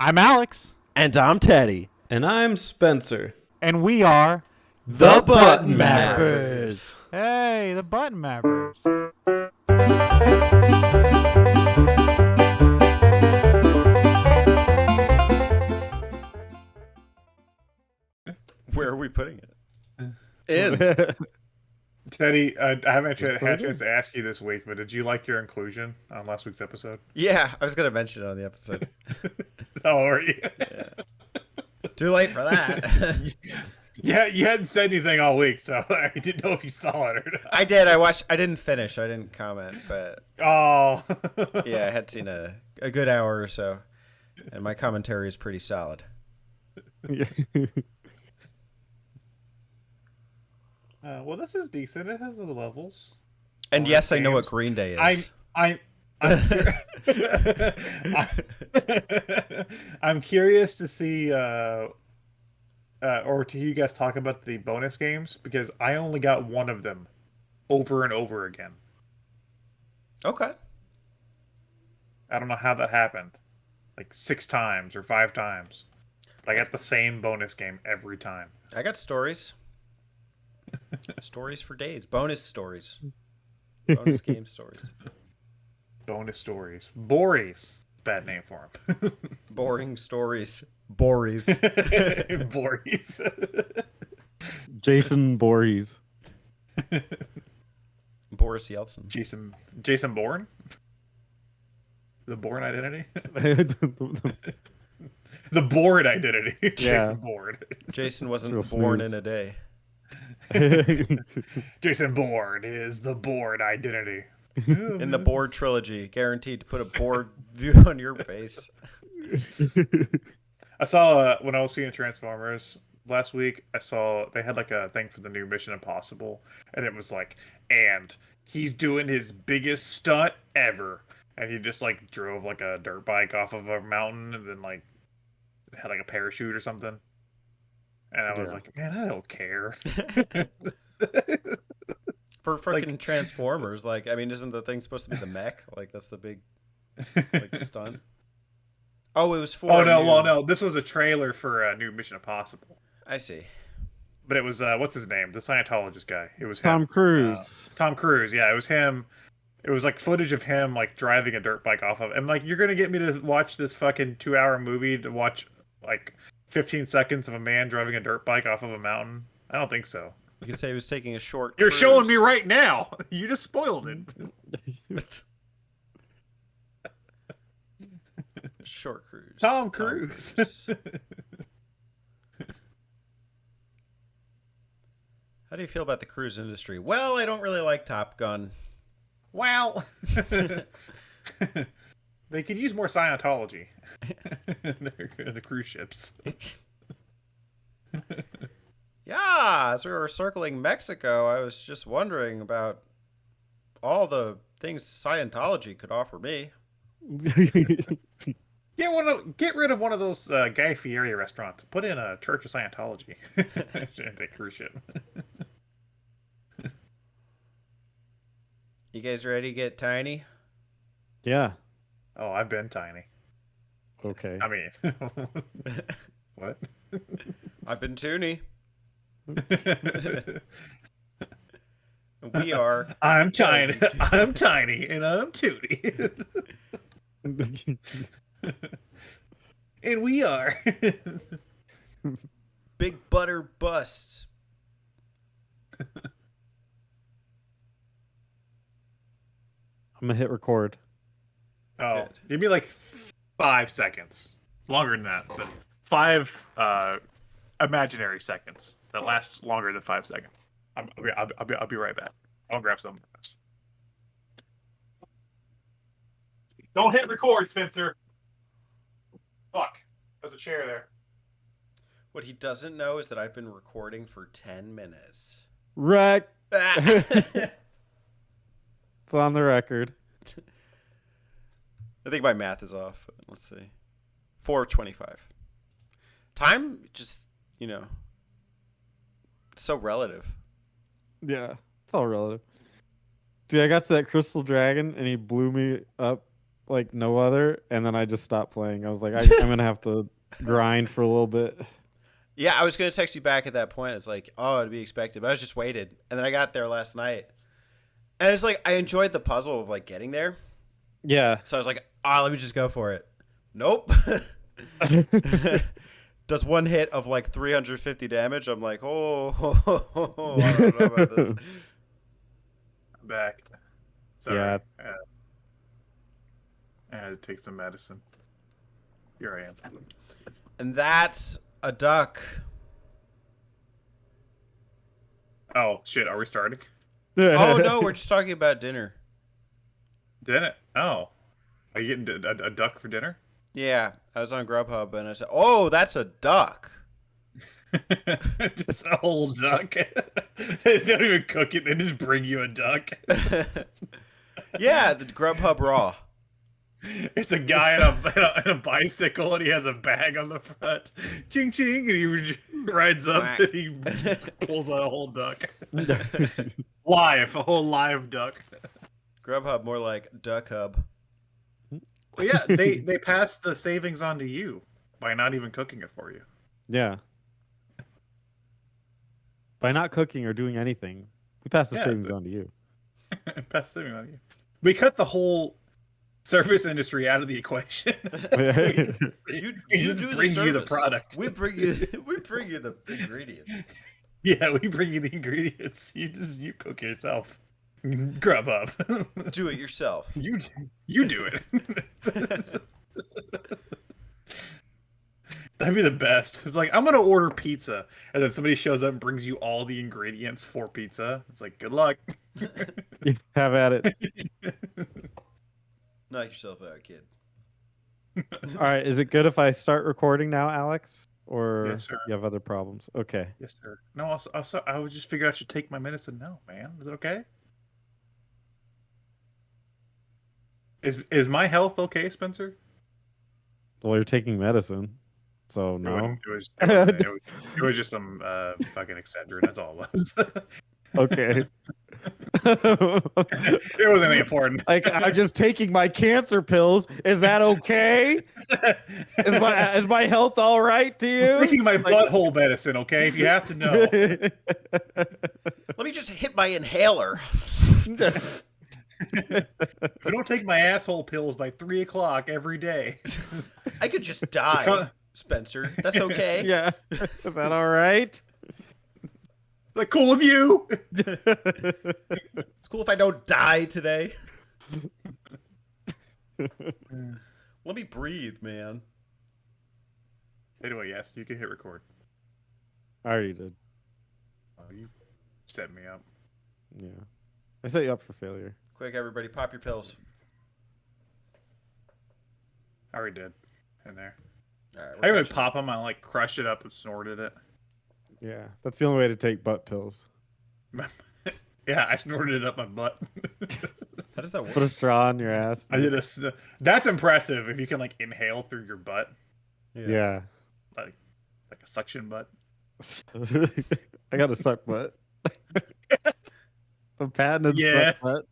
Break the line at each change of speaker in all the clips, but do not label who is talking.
I'm Alex.
And I'm Teddy.
And I'm Spencer.
And we are
The Button Mappers.
Hey, the Button Mappers.
Where are we putting it? In.
Teddy, I haven't
Just put
had a
it
chance to ask you this week, but did you like your inclusion on last week's episode?
Yeah, I was going to mention it on the episode.
Oh, are you?
Yeah. Too late for that.
Yeah, you hadn't said anything all week, so I didn't know if you saw it or not.
I did. I watched. I didn't finish. I didn't comment, but
Oh.
yeah, I had seen a good hour or so, and my commentary is pretty solid.
Well, this is decent. It has the levels.
And
Bonus
yes, I know what
games.
Green Day is.
I'm curious to see, or to hear you guys talk about the bonus games, because I only got one of them over and over again.
Okay.
I don't know how that happened. Like 6 times or 5 times. But I got the same bonus game every time.
I got stories. Stories for days. Bonus stories. Bonus game stories.
Bonus stories. Boris. Bad name for him.
Boring stories. Boris.
Boris.
Jason Voorhees.
Boris Yeltsin.
Jason Bourne? The Bourne identity? The Bourne identity.
Yeah.
Jason Bourne.
Jason wasn't
Real
born
snooze.
in a day.
Jason Bourne is the Bourne identity.
In the board trilogy, guaranteed to put a board view on your face.
I saw when I was seeing Transformers last week, I saw they had like a thing for the new Mission Impossible, and it was like, and he's doing his biggest stunt ever, and he just like drove like a dirt bike off of a mountain, and then like had like a parachute or something. And I was
Yeah.
like, man, I don't care.
For freaking Transformers, like, I mean, isn't the thing supposed to be the mech? Like, that's the big, like, stunt. Oh, it was for.
Oh no,
new-
well no, this was a trailer for a new Mission Impossible.
I see.
But it was what's his name? The Scientologist guy. It was him.
Tom Cruise.
Tom Cruise, yeah, it was him. It was like footage of him like driving a dirt bike off of. And like, you're gonna get me to watch this fucking 2-hour movie to watch like 15 seconds of a man driving a dirt bike off of a mountain? I don't think so.
You could say he was taking a short.
You're showing me
cruise.
right now. You just spoiled it.
Short cruise.
Tom Cruise.
How do you feel about the cruise industry? Well, I don't really like Top Gun.
Wow. They could use more Scientology in the cruise ships.
Yeah, as we were circling Mexico, I was just wondering about all the things Scientology could offer me.
Get rid of one of those Guy Fieri restaurants. Put in a Church of Scientology. The cruise ship.
You guys ready to get tiny?
Yeah.
Oh, I've been tiny.
Okay.
I mean, what?
I've been toony. We are.
I'm tiny. I'm tiny, and I'm Tootie. And we are.
Big butter busts.
I'm gonna hit record.
Oh,
Good.
give me like 5 seconds. Longer than that, but 5 imaginary seconds that last longer than 5 seconds. I'll be right back. I'll grab something fast. Don't hit record, Spencer. Fuck. There's a chair there.
What he doesn't know is that I've been recording for 10 minutes.
Wreck.
Ah!
It's on the record.
I think my math is off. Let's see. 4:25. Time just, so relative.
Yeah. It's all relative. Dude, I got to that crystal dragon and he blew me up like no other, and then I just stopped playing. I was like, I'm gonna have to grind for a little bit.
Yeah, I was gonna text you back at that point. It's like, oh, to be expected. But I was just waited, and then I got there last night, and it's like I enjoyed the puzzle of like getting there.
Yeah.
So I was like, let me just go for it. Nope. Does one hit of like 350 damage? I'm like, I don't know about this.
I'm back. Sorry.
Yeah.
I had to take some medicine. Here I am.
And that's a duck.
Oh shit! Are we starting?
Oh no, we're just talking about dinner.
Did it? Oh, are you getting a duck for dinner?
Yeah, I was on Grubhub and I said, "Oh, that's a duck."
Just a whole duck. They don't even cook it; they just bring you a duck.
Yeah, the Grubhub raw.
It's a guy on a bicycle, and he has a bag on the front. Ching ching, and he rides up,
Whack.
and he pulls out a whole duck. Live, a whole live duck.
Grubhub, more like Duck Hub.
Well, yeah, they pass the savings on to you by not even cooking it for you.
Yeah. By not cooking or doing anything, we pass the
Yeah,
savings on to you.
Pass the savings on to you. We cut the whole service industry out of the equation.
You
just
do
bring
the
you the
service.
product.
We bring you the ingredients.
Yeah, we bring you the ingredients. You cook yourself. Grubhub.
Do it yourself.
You do it. That'd be the best. It's like, I'm gonna order pizza, and then somebody shows up and brings you all the ingredients for pizza. It's like, good luck.
Have at it.
Knock yourself out, kid.
All right. Is it good if I start recording now, Alex? Or
Yes, sir.
you have other problems? Okay.
Yes, sir. No, I would just figure I should take my medicine now, man. Is it okay? Is my health okay, Spencer?
Well, you're taking medicine, so no.
It was just some fucking Excedrin. That's all it was.
Okay.
It wasn't anything important.
Like, I'm just taking my cancer pills. Is that okay? Is my health all right to you?
I'm taking my butthole medicine, okay? If you have to know.
Let me just hit my inhaler.
If I don't take my asshole pills by 3 o'clock every day,
I could just die, Spencer. That's okay.
Yeah. Is that all right?
like, cool with you?
It's cool if I don't die today. Let me breathe, man.
Anyway, yes, you can hit record.
I already did.
Oh, you set me up.
Yeah. I set you up for failure.
Quick, everybody, pop your pills.
I already did. In there.
All right,
I didn't really pop them. I like crushed it up and snorted it.
Yeah. That's the only way to take butt pills.
Yeah, I snorted it up my butt.
How does that work?
Put a straw in your ass.
I did That's impressive if you can like inhale through your butt,
Yeah.
like a suction butt.
I got a suck butt. A patented
Yeah.
suck butt.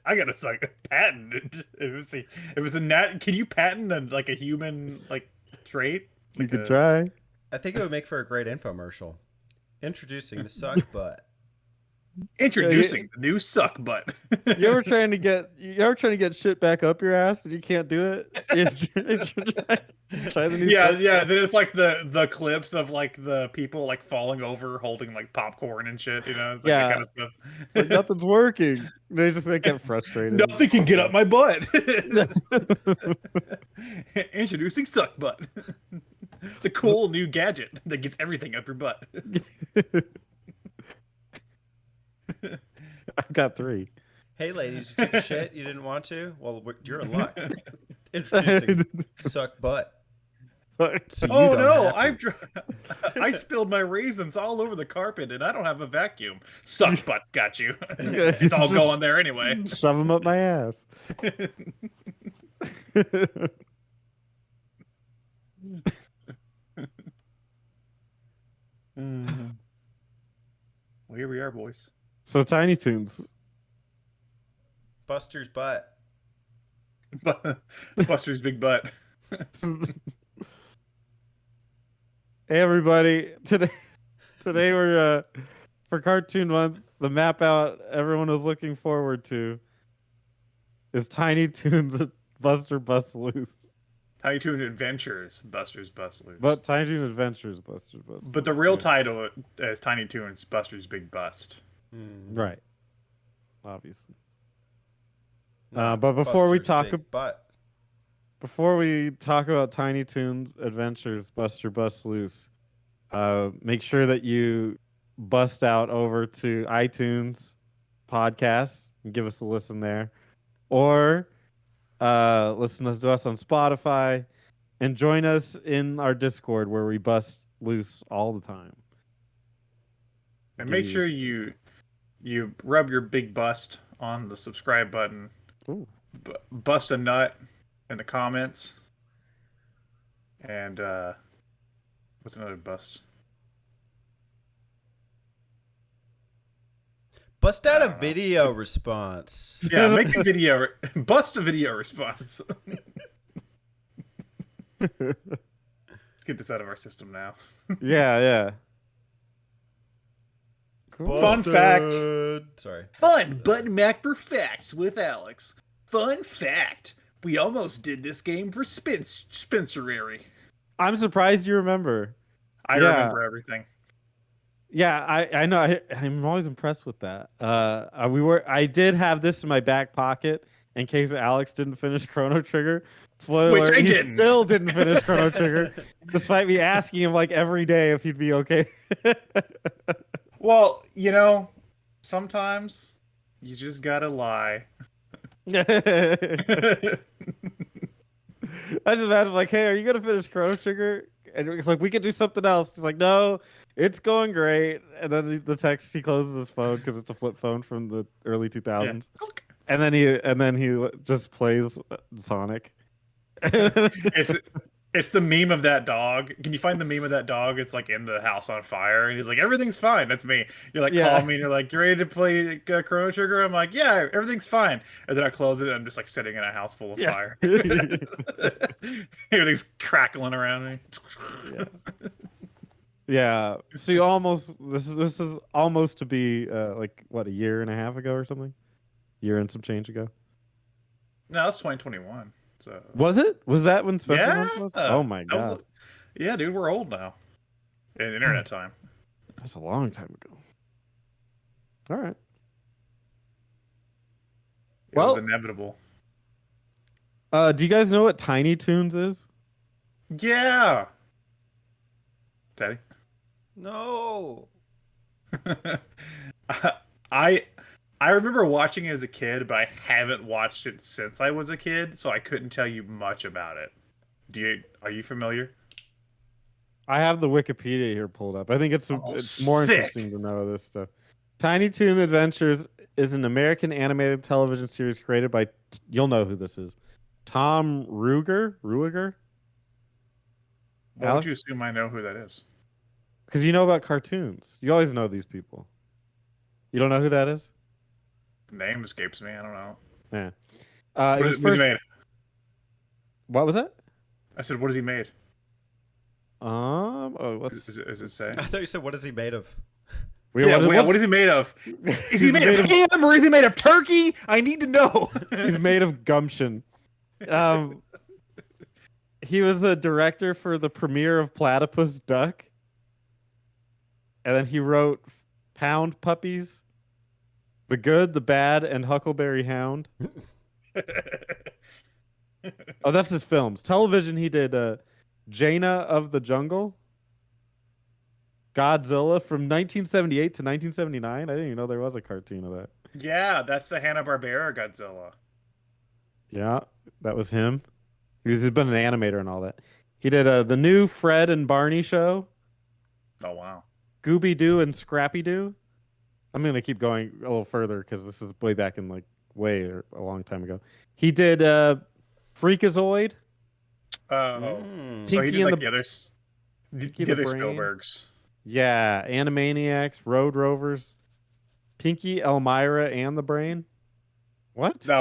I gotta suck patent. If it's a nat, can you patent a human like trait?
You
Like
could try.
I think it would make for a great infomercial. Introducing the suck butt.
Introducing the new suck butt.
You ever trying to get shit back up your ass and you can't do it? Try the new
Yeah,
suck
yeah.
butt.
Then it's like the clips of like the people like falling over holding like popcorn and shit. You know, it's like
Yeah.
that kind of stuff.
Like nothing's working. They just like, get frustrated.
Nothing can get up my butt. Introducing suck butt, the cool new gadget that gets everything up your butt.
I've got 3.
Hey, ladies, you took a shit you didn't want to? Well, you're in luck. Introducing suck butt. So you
Oh
don't
no,
have to.
I spilled my raisins all over the carpet and I don't have a vacuum. Suck butt got you. It's all
Just
going there anyway.
Shove them up my ass.
Well, here we are, boys.
So Tiny Toons.
Buster's butt.
Buster's big butt.
Hey everybody! Today we're for Cartoon Month. The map out everyone was looking forward to is Tiny Toons Buster Bust Loose.
Tiny Toon Adventures, Buster's Bust Loose.
But Tiny Toon Adventures Buster Bust.
But the
Loose,
real
yeah.
title is Tiny Toons Buster's Big Bust.
Right? Obviously.
Not
but before we
Buster's
talk
big butt.
Before we talk about Tiny Toons Adventures Buster Bust Loose, make sure that you bust out over to iTunes podcasts and give us a listen there, or listen to us on Spotify, and join us in our Discord where we bust loose all the time.
And make sure you rub your big bust on the subscribe button.
Ooh.
Bust a nut in the comments. And what's another bust?
Bust out
I
a
don't know.
video response.
Yeah, make a video. Bust a video response. Let's get this out of our system now.
Yeah. Cool.
Fun fact.
Busted. Sorry.
Fun button map for facts with Alex. Fun fact. We almost did this game for Spencerary.
I'm surprised you remember.
I
Yeah.
remember everything.
Yeah, I know. I'm always impressed with that. I did have this in my back pocket in case Alex didn't finish Chrono Trigger. Spoiler:
Which I
he
didn't.
still didn't finish Chrono Trigger, despite me asking him like every day if he'd be okay.
Well, sometimes you just gotta lie.
I just imagine like, hey, are you gonna finish Chrono Trigger? And it's like, we could do something else. He's like, no, it's going great. And then the text, he closes his phone because it's a flip phone from the early 2000s.
Yeah.
And then he just plays Sonic.
It's the meme of that dog. Can you find the meme of that dog? It's like in the house on fire, and he's like, "Everything's fine." That's me. You're like,
Yeah.
call me, and you're like, "You ready to play Chrono Trigger?" I'm like, "Yeah, everything's fine." And then I close it, and I'm just like sitting in a house full of
Yeah.
fire. Everything's crackling around me.
Yeah. So you almost this is almost to be like what, a year and a half ago or something? Year and some change ago.
No, that's 2021. So
Was it? Was that when Spencer Month
yeah,
was? Oh my
that was-
god.
yeah, dude, we're old now. In internet time.
That's a long time ago. All right.
It
Well-
was inevitable.
Do you guys know what Tiny Toons is?
Yeah. Daddy.
No.
I remember watching it as a kid, but I haven't watched it since I was a kid, so I couldn't tell you much about it. Are you familiar?
I have the Wikipedia here pulled up. I think it's
Oh,
more
sick.
interesting to know this stuff. Tiny Toon Adventures is an American animated television series created by, you'll know who this is, Tom Ruegger?
Why would
Alex?
you assume I know who that is?
Because you know about cartoons. You always know these people. You don't know who that is?
The name escapes me. I don't know.
Yeah.
What
it was
is he
first-
made?
What was that?
I said, what has he made?
What's
Is it say?
I thought you said, what is he made of?
Wait,
What is he made of? Is he made of ham or is he made of turkey? I need to know.
He's made of gumption. He was a director for the premiere of Platypus Duck. And then he wrote Pound Puppies, The Good, the Bad, and Huckleberry Hound. Oh, that's his films. Television, he did Jaina of the Jungle, Godzilla from 1978 to 1979. I didn't even know there was a cartoon of that.
Yeah, that's the Hanna-Barbera Godzilla.
Yeah, that was him. He's been an animator and all that. He did the new Fred and Barney show,
Oh, wow.
Gooby Doo and Scrappy Doo. I'm going to keep going a little further because this is way back in a long time ago. He did Freakazoid.
Oh.
Mm.
So he
Pinky
did
and
like
the-
the
Pinky the
other
Brain.
Spielbergs.
Yeah, Animaniacs, Road Rovers, Pinky, Elmira, and the Brain. What?
That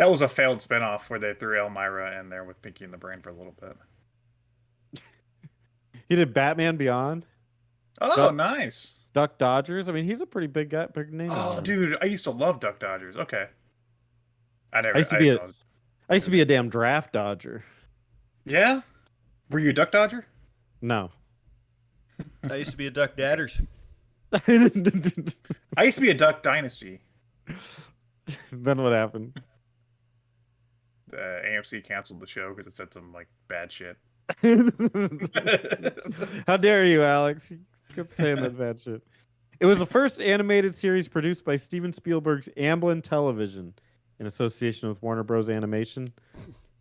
was a failed spinoff where they threw Elmira in there with Pinky and the Brain for a little bit.
He did Batman Beyond,
Oh,
Duck-
nice.
Duck Dodgers. I mean, he's a pretty big guy, big name. in
Oh,
Hollywood.
dude, I used to love Duck Dodgers. Okay.
I used to be a damn draft dodger.
Yeah? Were you a Duck Dodger?
No.
I used to be a Duck Dadders.
I used to be a Duck Dynasty.
Then what happened?
The AMC canceled the show because it said some like bad shit.
How dare you, Alex? You kept saying that bad shit. It was the first animated series produced by Steven Spielberg's Amblin Television in association with Warner Bros. Animation.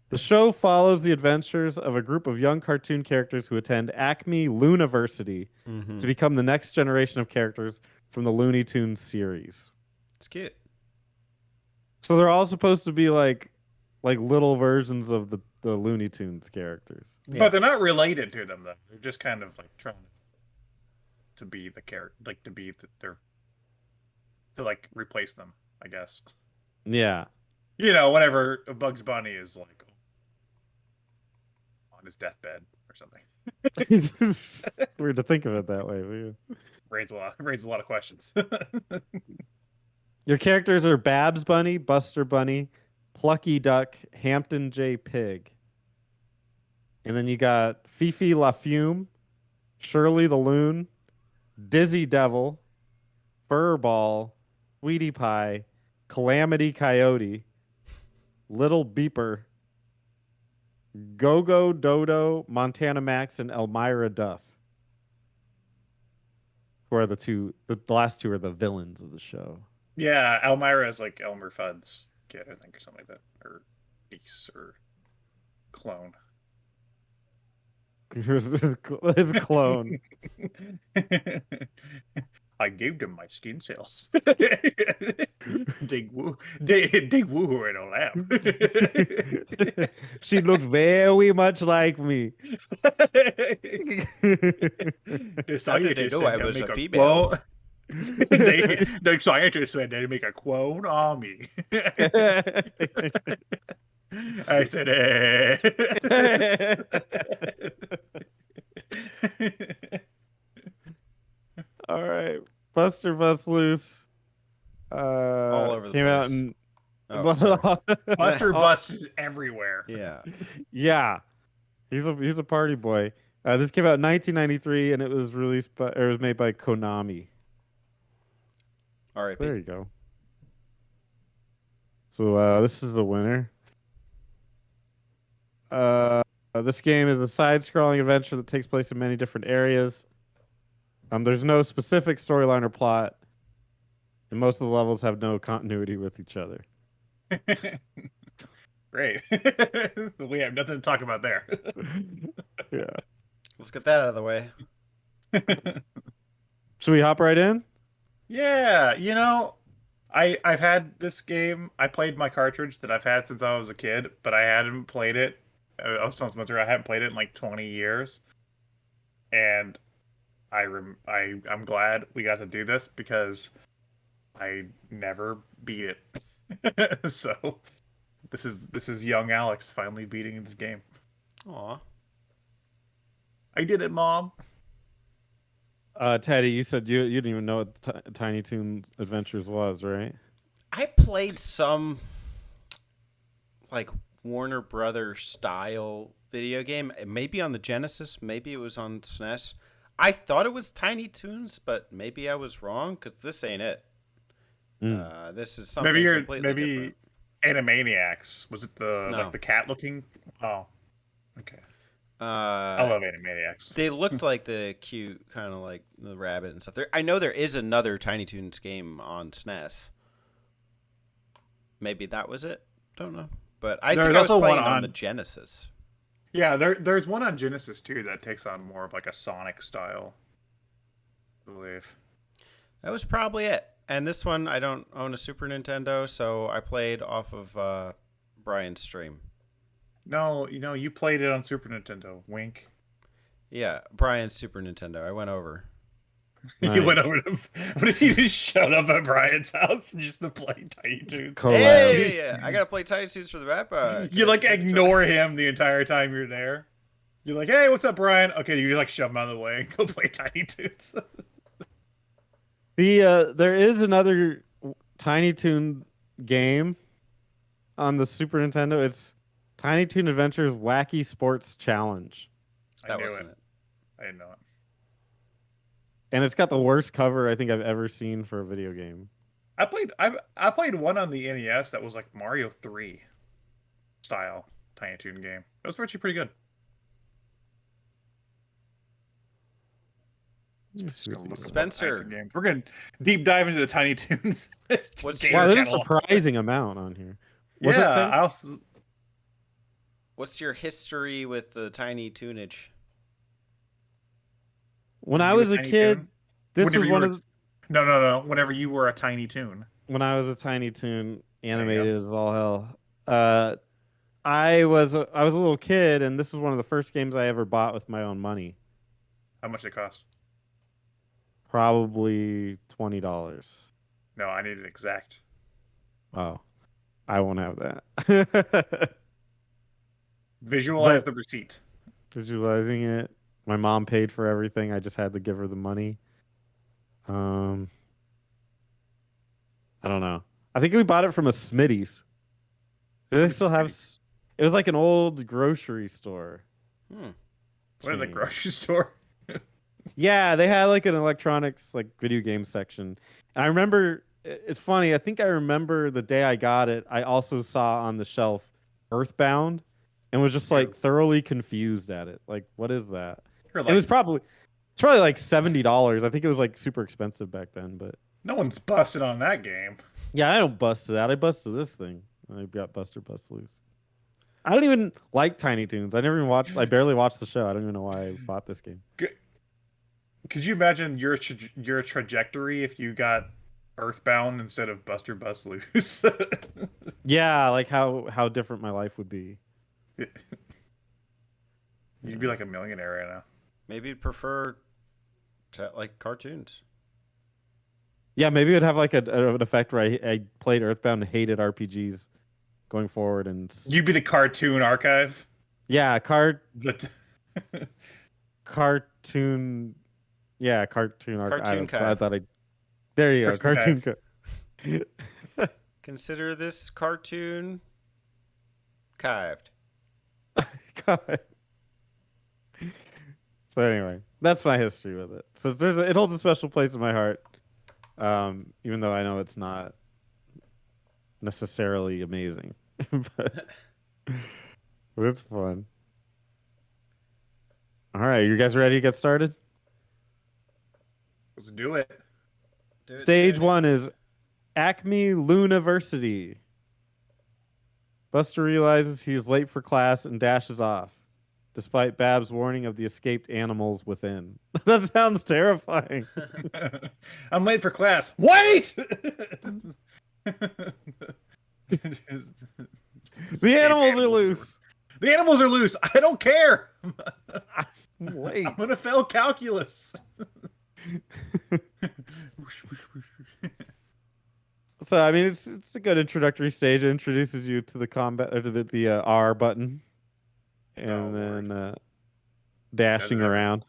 The show follows the adventures of a group of young cartoon characters who attend Acme Looniversity to become the next generation of characters from the Looney Tunes series.
It's cute.
So they're all supposed to be like little versions of the Looney Tunes characters.
Yeah.
But they're not related to them though. They're just kind of like trying to be the character, like to like replace them, I guess.
Yeah.
You know, whenever Bugs Bunny is like on his deathbed or something,
It's weird to think of it that way. But yeah.
raises a lot of questions.
Your characters are Babs Bunny, Buster Bunny, Plucky Duck, Hampton J. Pig. And then you got Fifi La Fume, Shirley the Loon, Dizzy Devil, Furball, Sweetie Pie, Calamity Coyote, Little Beeper, Go-Go Dodo, Montana Max, and Elmira Duff. Who are the last two are the villains of the show.
Yeah, Elmira is like Elmer Fudd's kid, I think, or something like that, or niece, or clone.
His clone.
I gave them my skin cells. Dig woo her in a lab.
She looked very much like me.
The scientists
know
said
I
they'll
was
make
a female.
clone. The scientists said they'd make a clone on me. I said,
All right, Buster Bust Loose.
All over the
came
place.
out in.
Oh, sorry.
Buster Bust is everywhere.
Yeah.
Yeah, he's a party boy. This came out in 1993, and it was made by Konami.
All right.
There you go. So this is the winner. This game is a side-scrolling adventure that takes place in many different areas. There's no specific storyline or plot, and most of the levels have no continuity with each other.
Great. We have nothing to talk about there.
Yeah.
Let's get that out of the way.
Should we hop right in?
Yeah, you know, I've had this game. I played my cartridge that I've had since I was a kid, but I hadn't played it. I was telling Spencer I hadn't played it in like 20 years, and I'm glad we got to do this because I never beat it. So this is young Alex finally beating this game.
Aw.
I did it, Mom.
Teddy, you said you didn't even know what Tiny Toon Adventures was, right?
I played some like Warner Brother style video game, maybe on the Genesis, maybe it was on SNES. I thought it was Tiny Toons, but maybe I was wrong because this ain't it. This is something completely different.
Animaniacs. Was it the
No.
like the cat looking? Oh, okay. I
I
love Animaniacs.
They looked like the cute, kind of like the rabbit and stuff. I know there is another Tiny Toons game on SNES. Maybe that was it. Don't know. But I think I was
also one
playing on
on-
the Genesis.
Yeah, there's one on Genesis too that takes on more of like a Sonic style, I believe.
That was probably it. And this one, I don't own a Super Nintendo, so I played off of Brian's stream.
No, you played it on Super Nintendo. Wink.
Yeah, Brian's Super Nintendo. I went over.
You went
Nice.
over to. What if you just showed up at Brian's house just to play Tiny Toons?
Collab.
Hey, I gotta play Tiny Toons for the backpack.
You like ignore him the entire time you're there. You're like, hey, what's up, Brian? Okay, you like shove him out of the way and go play Tiny Toons.
There is another Tiny Toon game on the Super Nintendo. It's Tiny Toon Adventures Wacky Sports Challenge.
That
knew
wasn't it.
I didn't know it.
And it's got the worst cover I think I've ever seen for a video game.
I played one on the NES that was like Mario 3 style Tiny Toon game. It was actually pretty good. Just gonna look up
Spencer.
Tiny Toon games. We're gonna deep dive into the Tiny Toons.
What's
game
Wow, there's a
channel.
surprising amount on here. Was it
Yeah,
10?
I also
What's your history with the Tiny Toonage?
When
You
I
were
was a
Tiny
kid,
Toon?
this
Whenever
was
you
one
were-
of the,
no. Whenever you were a Tiny Toon.
when I was a Tiny Toon
you
animated as all hell. I was a little kid, and this was one of the first games I ever bought with my own money.
How much did it cost?
Probably $20.
No, I need it exact.
Oh, I won't have that.
Visualize
But-
the receipt.
Visualizing it, my mom paid for everything. I just had to give her the money. I don't know. I think we bought it from a Smitty's. Do they
What's
still have?
Smitty's?
It was like an old grocery store.
What in the
chain.
grocery store?
Yeah, they had like an electronics, like video game section. And I remember, it's funny. I think I remember the day I got it. I also saw on the shelf Earthbound, and was just like thoroughly confused at it. Like, what is that?
You're
It
like,
was probably like $70. I think it was like super expensive back then, but
no one's busted on that game.
yeah, I don't bust it out. I busted this thing. I got Buster Bust Loose. I don't even like Tiny Toons. I never even watched. I barely watched the show. I don't even know why I bought this game.
Could you imagine your trajectory if you got Earthbound instead of Buster Bust Loose?
Yeah, like how different my life would be.
You'd be like a millionaire right now.
Maybe you'd prefer like cartoons.
Yeah, maybe it'd have like an effect where I played Earthbound and hated RPGs going forward, and
You'd be the cartoon archive.
yeah,
The-
cartoon, yeah, cartoon arc.
Cartoon
I
Cave.
thought I. There you go,
Cartoon
cartoon.
Consider this cartoon caved.
God. So anyway, that's my history with it. So it holds a special place in my heart, even though I know it's not necessarily amazing, but it's fun. All right, you guys ready to get started?
Let's do it.
Do it,
Stage
Danny.
1 is Acme Luniversity. Buster realizes he is late for class and dashes off, despite Bab's warning of the escaped animals within. That sounds terrifying.
I'm late for class. Wait!
The animals are loose.
The animals are loose. I don't care.
Wait.
I'm gonna fail calculus.
So I mean, it's a good introductory stage. It introduces you to the combat or to the R button, and
Oh, Lord.
then dashing
Doesn't
around.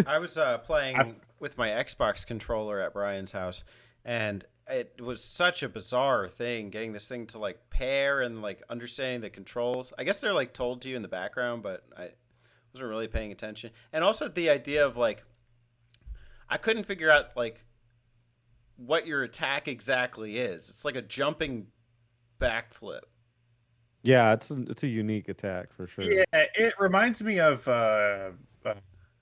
I was playing with my Xbox controller at Brian's house, and it was such a bizarre thing getting this thing to like pair and like understanding the controls. I guess they're like told to you in the background, but I wasn't really paying attention. And also the idea of like I couldn't figure out like what your attack exactly is. It's like a jumping backflip.
Yeah, it's a unique attack for sure.
Yeah, it reminds me of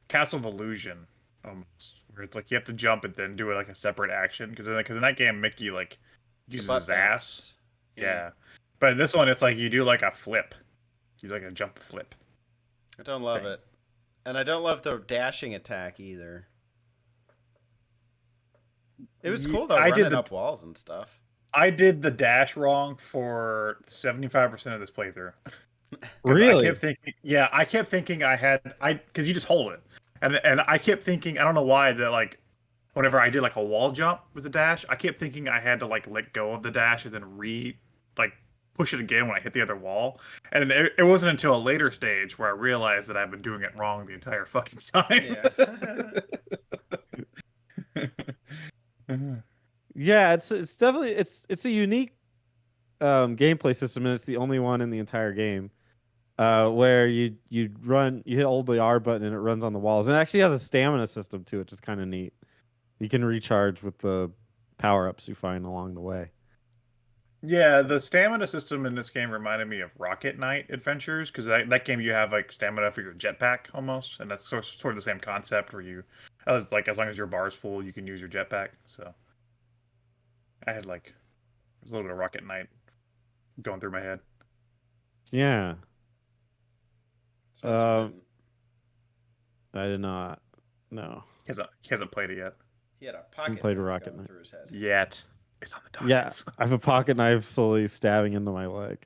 Castle of Illusion almost, where it's like you have to jump and then do it like a separate action because in that game Mickey like uses
butt
his ass.
bounce.
Yeah, but in this one it's like you do like a flip, you do like a jump flip.
I don't love it. And I don't love the dashing attack either. It was cool though,
I did
running
the-
up walls and stuff.
I did the dash wrong for 75% of this playthrough. 'Cause
Really?
I kept thinking I had because you just hold it, And I kept thinking, I don't know why, that like whenever I did like a wall jump with the dash, I kept thinking I had to like let go of the dash and then like push it again when I hit the other wall. And it wasn't until a later stage where I realized that I've been doing it wrong the entire fucking time.
Yeah.
Yeah, it's definitely it's a unique gameplay system, and it's the only one in the entire game where you hit hold the R button and it runs on the walls, and it actually has a stamina system too, which is kind of neat. You can recharge with the power ups you find along the way.
Yeah, the stamina system in this game reminded me of Rocket Knight Adventures, because that game you have like stamina for your jetpack almost, and that's sort of the same concept where you, as long as your bar's full, you can use your jetpack. So I had like a little bit of Rocket Knight going through my head.
Yeah,
Spencer didn't.
I did not. No.
He hasn't played it yet.
He had a pocket
played
knife
Rocket
going
Knight.
through his head.
Yet. It's on the
Yeah,
dockets.
I have a pocket knife slowly stabbing into my leg.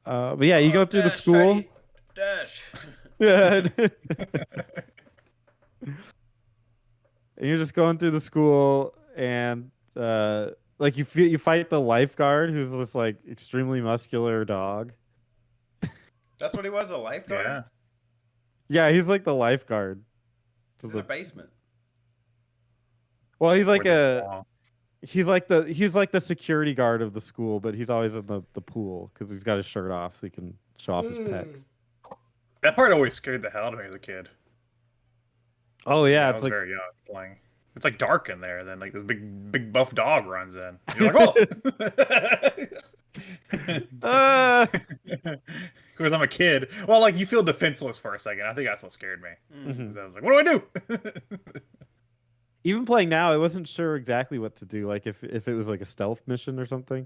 But yeah, you go through the
Dash,
school.
Tiny, dash.
Yeah. And you're just going through the school, and like you fight the lifeguard, who's this like extremely muscular dog.
That's what he was, a lifeguard?
Yeah.
Yeah, he's like the lifeguard.
He's in a basement.
Well, he's like
Where's the
he's like the security guard of the school, but he's always in the pool because he's got his shirt off so he can show off his pecs.
That part always scared the hell out of me as a kid.
Oh yeah,
I
it's
was
like
very young playing. It's like dark in there, and then like this big buff dog runs in. You're like, oh. Of course, I'm a kid. Well, like you feel defenseless for a second. I think that's what scared me.
Mhm.
I was like, what do I do?
Even playing now, I wasn't sure exactly what to do. Like if it was like a stealth mission or something.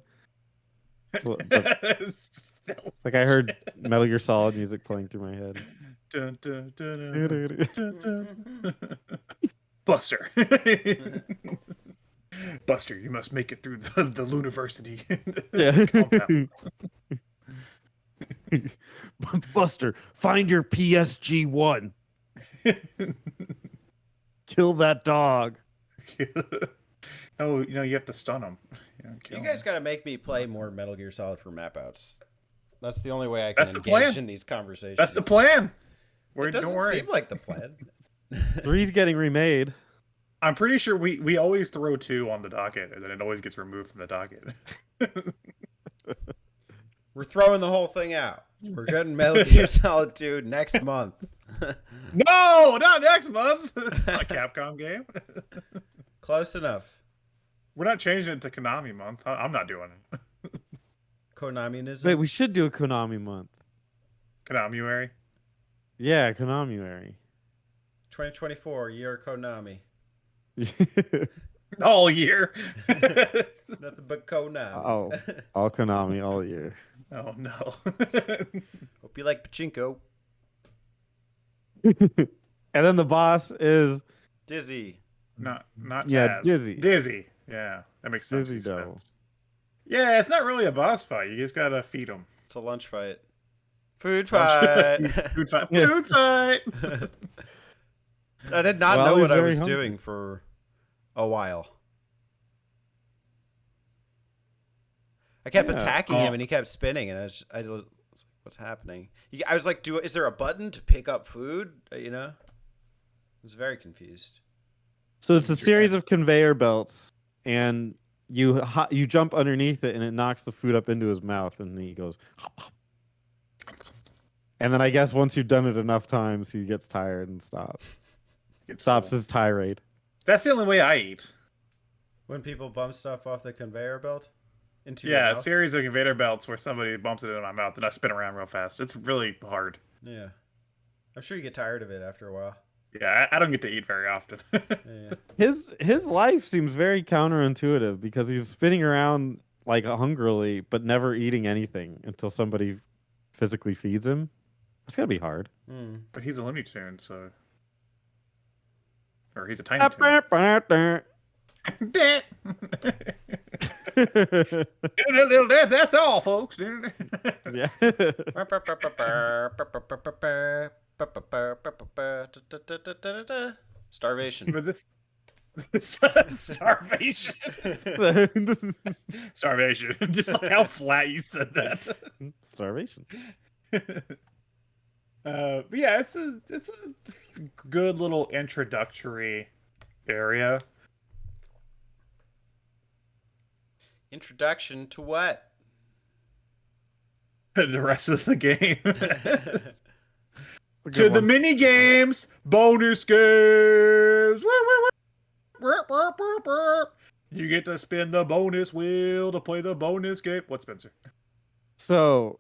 So, but, like I heard Metal Gear Solid music playing through my head.
Dun, dun, dun, dun, dun. Buster. Buster, you must make it through the Luniversity. compound.
Buster, find your PSG-1. Kill that dog.
Oh, you have to stun him.
You guys got to make me play more Metal Gear Solid for map outs. That's the only way I can
That's the
engage
plan.
in these conversations.
That's the plan.
It doesn't
Don't worry.
seem like the plan.
3's getting remade.
I'm pretty sure we always throw 2 on the docket, and then it always gets removed from the docket.
We're throwing the whole thing out. We're getting Metal Gear Solid 2 next month.
No, not next month. It's not a Capcom game.
Close enough.
We're not changing it to Konami month. I'm not doing it.
Konami-ism.
Wait, we should do a Konami month.
Konami-uary.
Yeah, Konami-uary.
2024, year of Konami.
All year.
Nothing but Konami.
Oh, all Konami all year.
Oh no.
Hope you like pachinko.
And then the boss is
Dizzy.
Not
Yeah,
Taz.
Dizzy.
Dizzy. Yeah, that makes sense.
Dizzy Doe.
Sense. Yeah, it's not really a boss fight. You just gotta feed them.
It's a lunch fight. Food fight.
Food fight.
Yeah.
Food fight.
I did not
Well,
know
he's
what I
very
was
hungry.
doing for a while. I kept
Yeah.
attacking him and he kept spinning, and I was like, what's happening? I was like, is there a button to pick up food? You know? I was very confused.
So it's a series of conveyor belts, and you jump underneath it, and it knocks the food up into his mouth, and he goes. And then I guess once you've done it enough times, he gets tired and stops. Stops his tirade.
That's the only way I eat.
When people bump stuff off the conveyor belt into your
Yeah, a
mouth?
series of conveyor belts where somebody bumps it in my mouth and I spin around real fast. It's really hard.
Yeah. I'm sure you get tired of it after a while.
Yeah, I don't get to eat very often.
Yeah.
His life seems very counterintuitive because he's spinning around like hungrily, but never eating anything until somebody physically feeds him. It's gotta be hard.
Mm.
But he's a Looney Tune, so. Or he's a Tiny Toon. That's all, folks.
Yeah.
Starvation.
But this starvation. Starvation. Just like how flat you said that.
Starvation.
But yeah, it's a good little introductory area.
Introduction to what?
The rest of the game.
It's a good
To the
one.
mini games, bonus games. You get to spin the bonus wheel to play the bonus game. What, Spencer?
So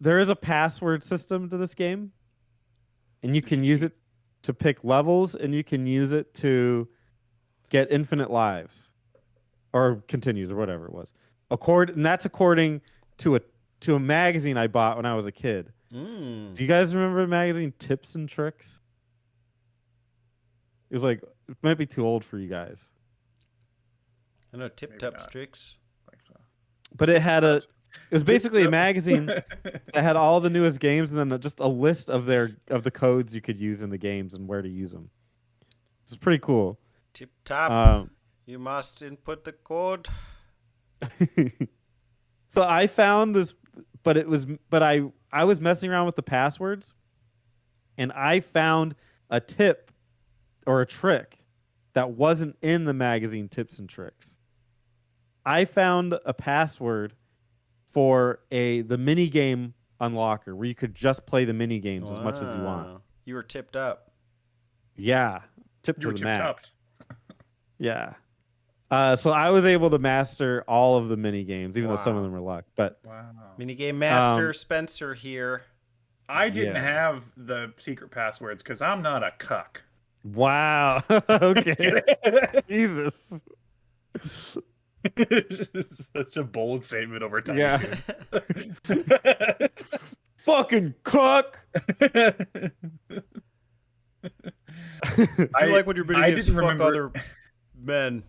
there is a password system to this game, and you can use it to pick levels, and you can use it to get infinite lives or continues or whatever it was. And that's according to a magazine I bought when I was a kid.
Mm.
Do you guys remember the magazine Tips and Tricks? It was like, it might be too old for you guys,
I know Tip
Maybe
Top
not.
Tricks.
but it was basically a magazine that had all the newest games and then just a list of the codes you could use in the games and where to use them. It's pretty cool.
Tip Top.
Um,
You must input the code.
So I found this, but I was messing around with the passwords, and I found a tip or a trick that wasn't in the magazine Tips and Tricks. I found a password for the mini game unlocker where you could just play the mini games as much as you want.
Wow. You were tipped up.
Yeah, tip
You
to
were
the
tipped up.
max. Yeah. So I was able to master all of the mini games, even though some of
Wow.
them were luck. But
Wow.
Minigame Master Spencer here.
I didn't
Yeah.
have the secret passwords because I'm not a cuck.
wow,
Just
okay,
kidding.
Jesus.
Such a bold statement over time.
Yeah. Fucking cook.
I like when your
I
minigames
didn't
fuck
remember-
other men.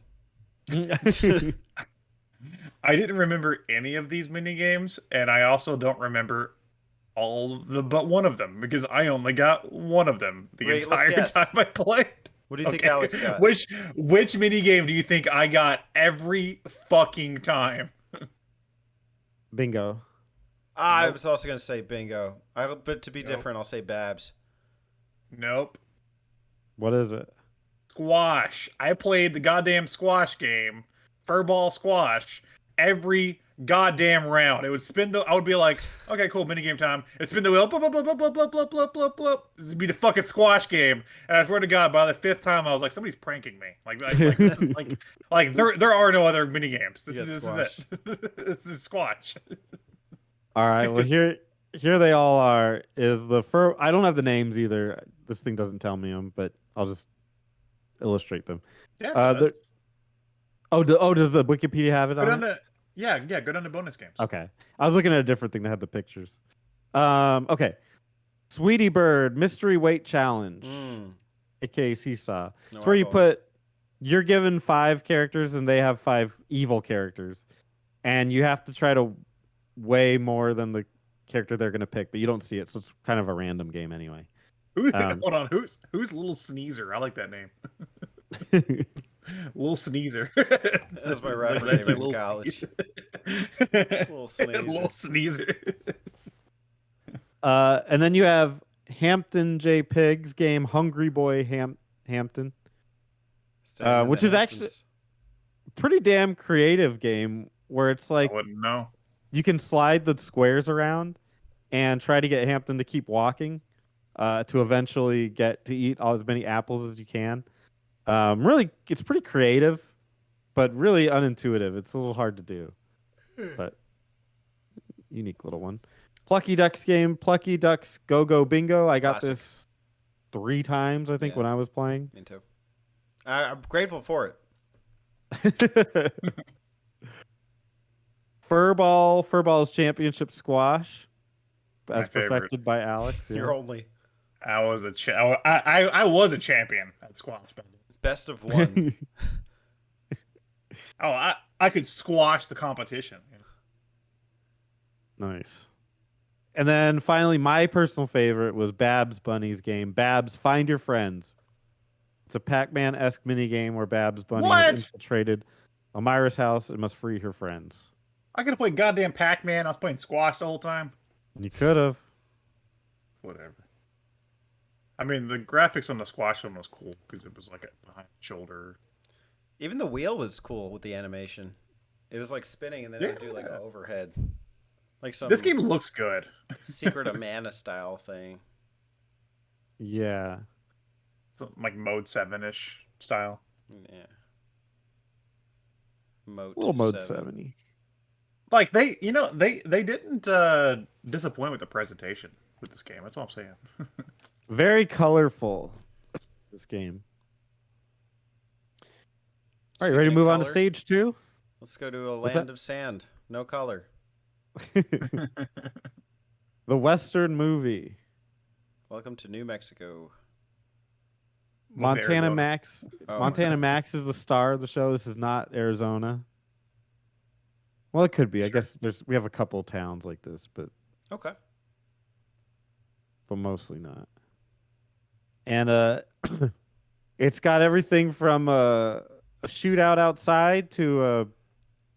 I didn't remember any of these mini games, and I also don't remember but one of them because I only got one of them the
Wait, let's
entire
guess.
time I played.
What do you think
Okay.
Alex got?
Which mini game do you think I got every fucking time?
Bingo.
I
Nope.
was also going to say bingo. But to be
Nope.
different, I'll say Babs.
Nope.
What is it?
Squash. I played the goddamn squash game, Furball Squash, every goddamn round. It would spin I would be like, okay, cool, minigame time. It'd spin the wheel, blah, blah, blah, blah, blah, blah, blah, blah, blah, blah. This would be the fucking squash game. And I swear to God, by the fifth time, I was like, somebody's pranking me. Like there are no other minigames. This
You
is
got
it. This is squash.
All right. Well, here they all are. Is the I don't have the names either. This thing doesn't tell me them, but I'll just illustrate them.
Yeah.
Does the Wikipedia have it
Go
on
down
it?
to go down to bonus games.
Okay. I was looking at a different thing that had the pictures. Okay. Sweetie Bird Mystery Weight Challenge,
Mm.
aka Seesaw.
No
It's where you
eyeball.
you're given 5 characters and they have 5 evil characters, and you have to try to weigh more than the character they're going to pick, but you don't see it, so it's kind of a random game anyway.
Hold on, who's Little Sneezer? I like that name. Little Sneezer.
That's my rapper name in
Little
college.
Sneezer.
Little Sneezer.
Little Sneezer.
And then you have Hampton J. Pigg's game Hungry Boy Hampton.
Staying in
which
the
is actually-
Hamptons.
Pretty damn creative game where it's like
I wouldn't know.
you can slide the squares around and try to get Hampton to keep walking to eventually get to eat as many apples as you can. Really, it's pretty creative, but really unintuitive. It's a little hard to do, but unique little one. Plucky Ducks game, Plucky Ducks Go Go Bingo. I got
Classic.
this 3 times, I think,
Yeah.
when I was playing.
Me too. I'm grateful for it.
Furball's Championship Squash,
My
as
favorite.
perfected by Alex.
You're only
I was I was a champion at squash.
best of one.
I could squash the competition.
Nice. And then finally, my personal favorite was Babs Bunny's game. Babs, Find Your Friends. It's a Pac-Man-esque minigame where Babs Bunny has
What?
infiltrated Elmira's house and must free her friends.
I could have played goddamn Pac-Man. I was playing squash the whole time.
You could have.
Whatever. I mean, the graphics on the squash one was cool because it was like a behind the shoulder.
Even the wheel was cool with the animation. It was like spinning and then it would do like an overhead. Like some
This game looks good.
Secret of Mana style thing.
Yeah.
Something like Mode 7-ish style.
Yeah. Mode
A little Mode
7.
70.
Like they didn't disappoint with the presentation with this game. That's all I'm saying.
Very colorful, this game. All right, ready to move on to stage 2?
Let's go to a
What's
land
that?
of sand. No color.
The Western movie.
Welcome to New Mexico.
Montana Max.
Oh,
Montana Max is the star of the show. This is not Arizona. Well, it could be. I guess we have a couple towns like this, but
Okay.
mostly not. And it's got everything from a shootout outside to a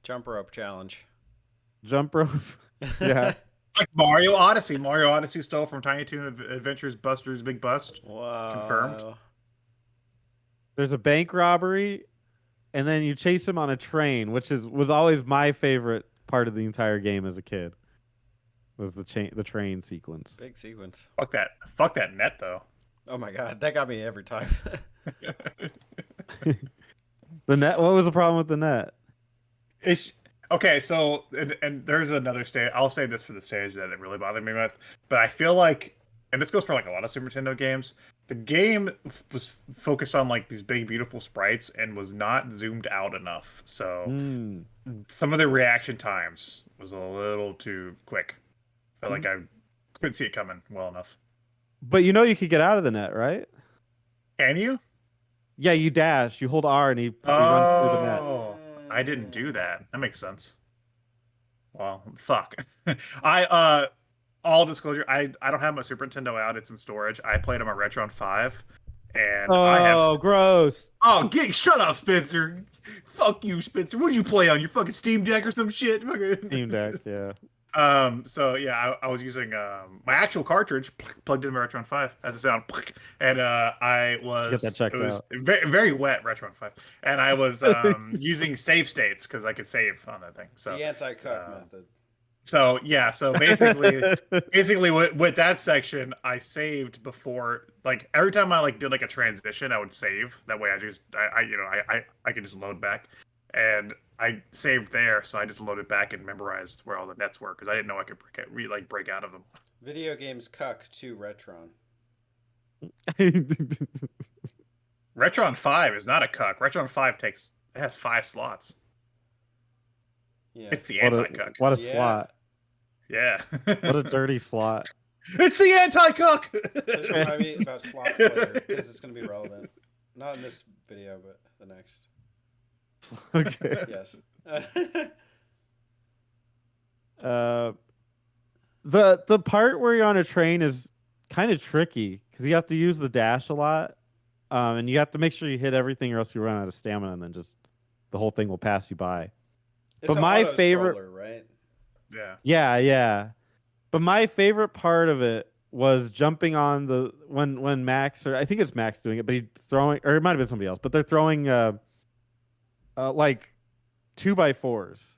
Jump rope challenge.
jump rope. Yeah.
Like Mario Odyssey. Mario Odyssey stole from Tiny Toon Adventures Buster's Big Bust.
Wow.
Confirmed.
There's a bank robbery, and then you chase him on a train, which was always my favorite part of the entire game as a kid. Was the train sequence.
Big sequence.
Fuck that. Fuck that net though.
Oh my god, that got me every time.
The net. What was the problem with the net?
It's okay. So and there's another stage. I'll say this for the stage that it really bothered me with, but I feel like, and this goes for like a lot of Super Nintendo games, the game was focused on like these big beautiful sprites and was not zoomed out enough. So some of the reaction times was a little too quick. Felt like I couldn't see it coming well enough.
But you know you could get out of the net, right?
Can you?
Yeah, you dash. You hold R, and he runs through the net.
Oh, I didn't do that. That makes sense. Well, fuck. I all disclosure, I don't have my Super Nintendo out. It's in storage. I played on my Retron 5, and I have.
Gross.
Oh, shut up, Spencer. Fuck you, Spencer. What'd you play on? Your fucking Steam Deck or some shit?
Steam Deck, yeah.
So yeah, I was using my actual cartridge plugged into my Retron 5 as a sound, and I was
Get that checked
it was
out.
very very wet Retron 5, and I was using save states because I could save on that thing. So
The anti-cut method.
So yeah, so basically with that section, I saved before, like every time I like did like a transition, I would save. That way, I could just load back, and I saved there, so I just loaded back and memorized where all the nets were because I didn't know I could break out of them.
Video games cuck to Retron.
Retron 5 is not a cuck. Retron 5 has 5 slots.
Yeah.
It's the anti-cuck.
What a
Yeah.
slot.
Yeah.
What a dirty slot.
It's the anti-cuck.
This remind me about slots later because it's going to be relevant. Not in this video, but the next.
Okay.
Yes.
The part where you're on a train is kind of tricky because you have to use the dash a lot, and you have to make sure you hit everything or else you run out of stamina, and then just the whole thing will pass you by.
It's
But
an
my
auto
favorite-
scroller, right?
Yeah.
Yeah. But my favorite part of it was jumping on the when Max, or I think it's Max doing it, but he's throwing, or it might have been somebody else, but they're throwing like 2x4s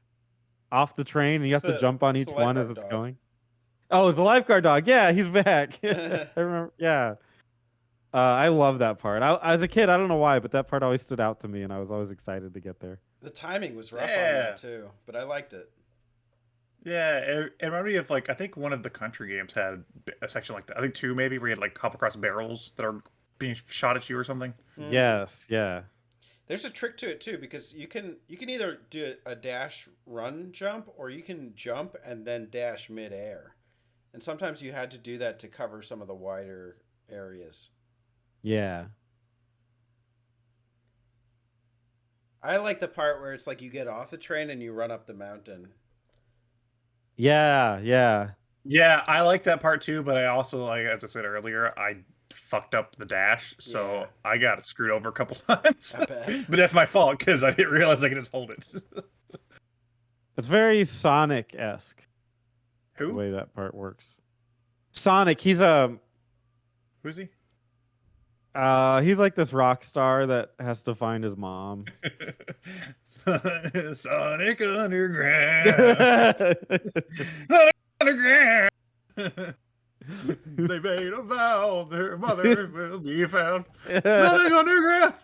off the train, and you have to jump on
it's
each
the
one as
lifeguard
it's
dog.
going. Oh, it's a lifeguard dog. Yeah, he's back. I remember. Yeah. I love that part. As a kid, I don't know why, but that part always stood out to me, and I was always excited to get there.
The timing was rough on
Yeah.
that too, but I liked it.
Yeah, it reminded me of like I think one of the country games had a section like that. I think 2 maybe where you had like hop across barrels that are being shot at you or something.
Yes. Yeah.
There's a trick to it too because you can either do a dash run jump or you can jump and then dash midair, and sometimes you had to do that to cover some of the wider areas.
Yeah.
I like the part where it's like you get off the train and you run up the mountain.
Yeah. Yeah.
Yeah, I like that part too, but I also like, as I said earlier, I fucked up the dash, so
Yeah.
I got screwed over a couple times.
I bet.
But that's my fault because I didn't realize I could just hold it.
It's very Sonic-esque the
Who?
way that part works. Sonic, he's a
Who's he?
he's like this rock star that has to find his mom.
Sonic Underground. Sonic Underground. They made a vow their mother will be found. Sonic Underground.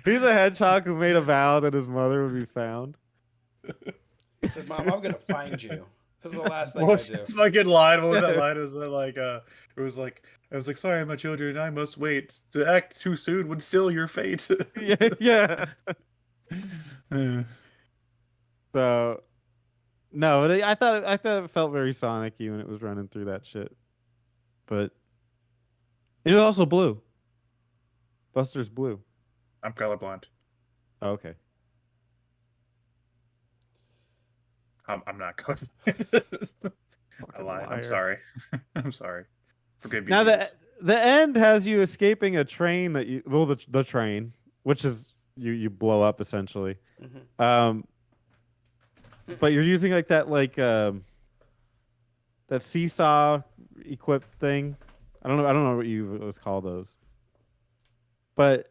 He's a hedgehog who made a vow that his mother would be found.
He said, "Mom, I'm gonna find you." This is the last thing
What
I
was
do.
that fucking line? What was that line? It was like, I was like, sorry, my children, I must wait. To act too soon would seal your fate.
Yeah, yeah.
Uh,
So no, but I thought it felt very Sonic-y when it was running through that shit. But it was also blue. Buster's blue.
I'm colorblind.
Oh, okay.
I'm not colorblind. I
Fucking
lied. I'm
liar.
sorry. I'm sorry. Forgive me.
Now
Jesus.
the end has you escaping a train that you well the train, which is you blow up essentially.
Mhm.
But you're using like that seesaw equipped thing. I don't know what you let's call those. But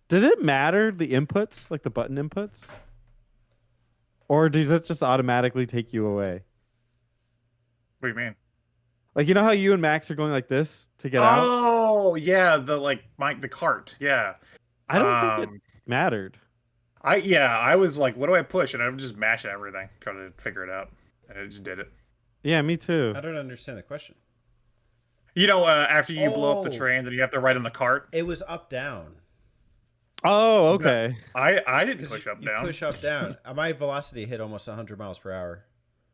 did it matter the inputs, like the button inputs? Or does that just automatically take you away?
What do you mean?
Like you know how you and Max are going like this to get out?
Oh yeah, the cart. Yeah.
I don't think it
Um,
mattered.
I was like, what do I push? And I was just mashing everything, trying to figure it out, and it just did it.
Yeah, me too.
I don't understand the question.
You know, after you blow up the
Oh.
train, then you have to ride on the cart.
It was up down.
Oh, okay.
I didn't
'Cause
push
you,
up
you
down.
push up down. My velocity hit almost 100 miles per hour.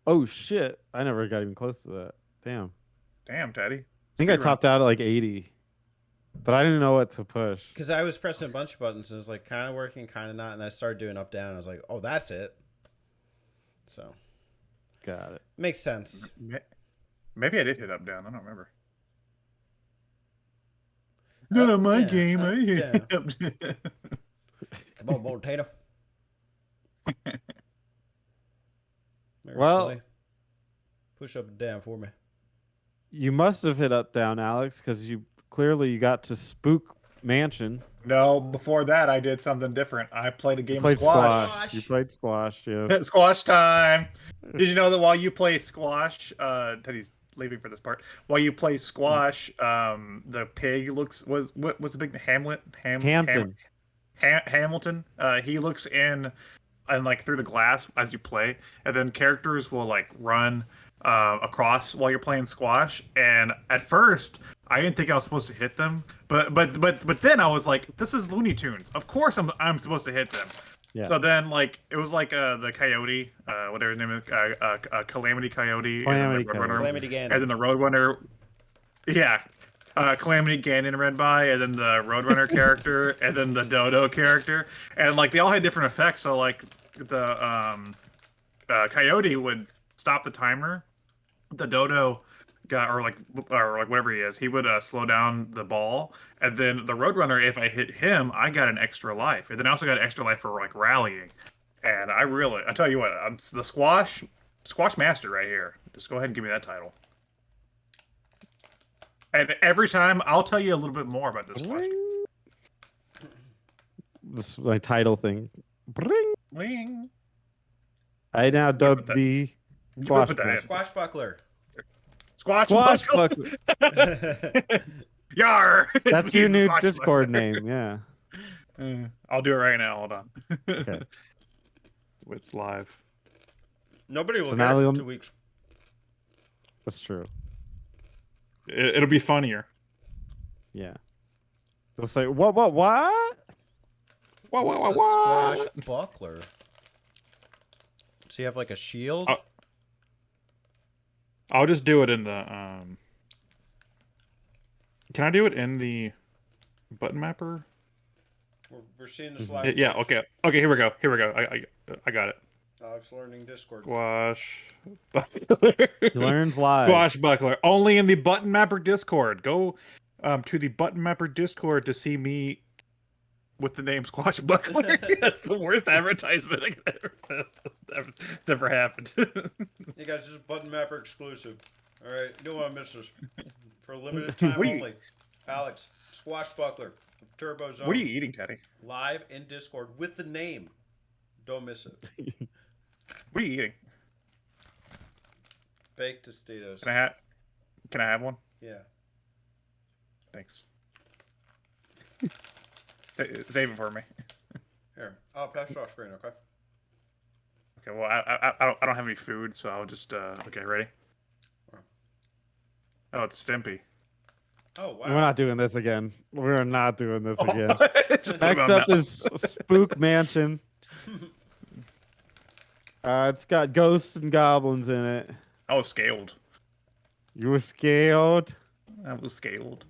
Oh shit! I never got even close to that. Damn.
Damn, Teddy.
I think I
Speedrun.
topped out at like 80, but I didn't know what to push.
Because I was pressing a bunch of buttons and it was like kind of working, kind of not. And then I started doing up down. I was like, oh, that's it. So
Got it.
makes sense.
Maybe I did hit up down. I don't remember.
Up,
Not on my
down,
game.
up,
I hit
down.
up.
Come on, potato.
Well-
push up and down for me.
You must have hit up down, Alex, because you got to Spook Mansion.
No, before that, I did something different. I played a game
You played
of squash.
Squash.
You played squash. Yeah.
Squash time. Did you know that while you play squash, Teddy's leaving for this part. While you play squash, the pig was the big
Hampton.
Hamilton. He looks in and like through the glass as you play, and then characters will like run across while you're playing squash. And at first, I didn't think I was supposed to hit them, but then I was like, this is Looney Tunes. Of course, I'm supposed to hit them.
Yeah.
So then, like, it was like the coyote, whatever his name is, Calamity Coyote,
Calamity
and then the
Coyote.
Roadrunner,
Calamity Ganon.
and then the Roadrunner, yeah, Calamity Ganon read by, and then the Roadrunner character, and then the Dodo character, and like they all had different effects. So like the Coyote would stop the timer, the Dodo or whatever he is, he would slow down the ball, and then the Roadrunner, if I hit him, I got an extra life, and then I also got an extra life for like rallying. And I tell you what, I'm the squash master right here. Just go ahead and give me that title. And every time I'll tell you a little bit more about this squash.
This is my title thing. Bring.
Bling.
I now
put
dubbed
that-
the
You
Squash
put that in.
Squashbuckler.
Squash
Squash
buckle.
Buck.
Yar. It's
That's
me,
your new
Squash
Discord
Buckler.
name. Yeah.
I'll do it right now. Hold on.
Okay.
It's live.
Nobody will
So
get
now
it
they'll-
in 2 weeks.
That's true.
It'll be funnier.
Yeah. They'll say what?
What?
What's a Squashbuckler? Does he have like a shield?
Oh. I'll just do it in the Can I do it in the button mapper?
We're seeing this live.
Yeah. Okay. Okay. Here we go. I got it.
Alex learning Discord.
Squash.
He learns live.
Squashbuckler. Only in the Button Mapper Discord. Go to the Button Mapper Discord to see me with the name Squashbuckler. That's the worst advertisement that's ever happened.
You guys, this is Button Mapper exclusive. All right, you don't want to miss this. For a limited time
What are you-
only. Alex, Squashbuckler, Turbo Zone.
What are you eating, Teddy?
Live in Discord with the name. Don't miss it.
What are you eating?
Baked Tostitos.
Can I have one?
Yeah.
Thanks. Save it for me.
Here, I'll pass it off screen, okay?
Okay. Well, I don't have any food, so I'll just okay. Ready? Oh, it's Stimpy.
Oh, wow.
We're not doing this again. We're not doing this again.
Just put it
Next
on
up
now.
is Spook Mansion. It's got ghosts and goblins in it.
I was scaled.
You were scared.
I was scaled.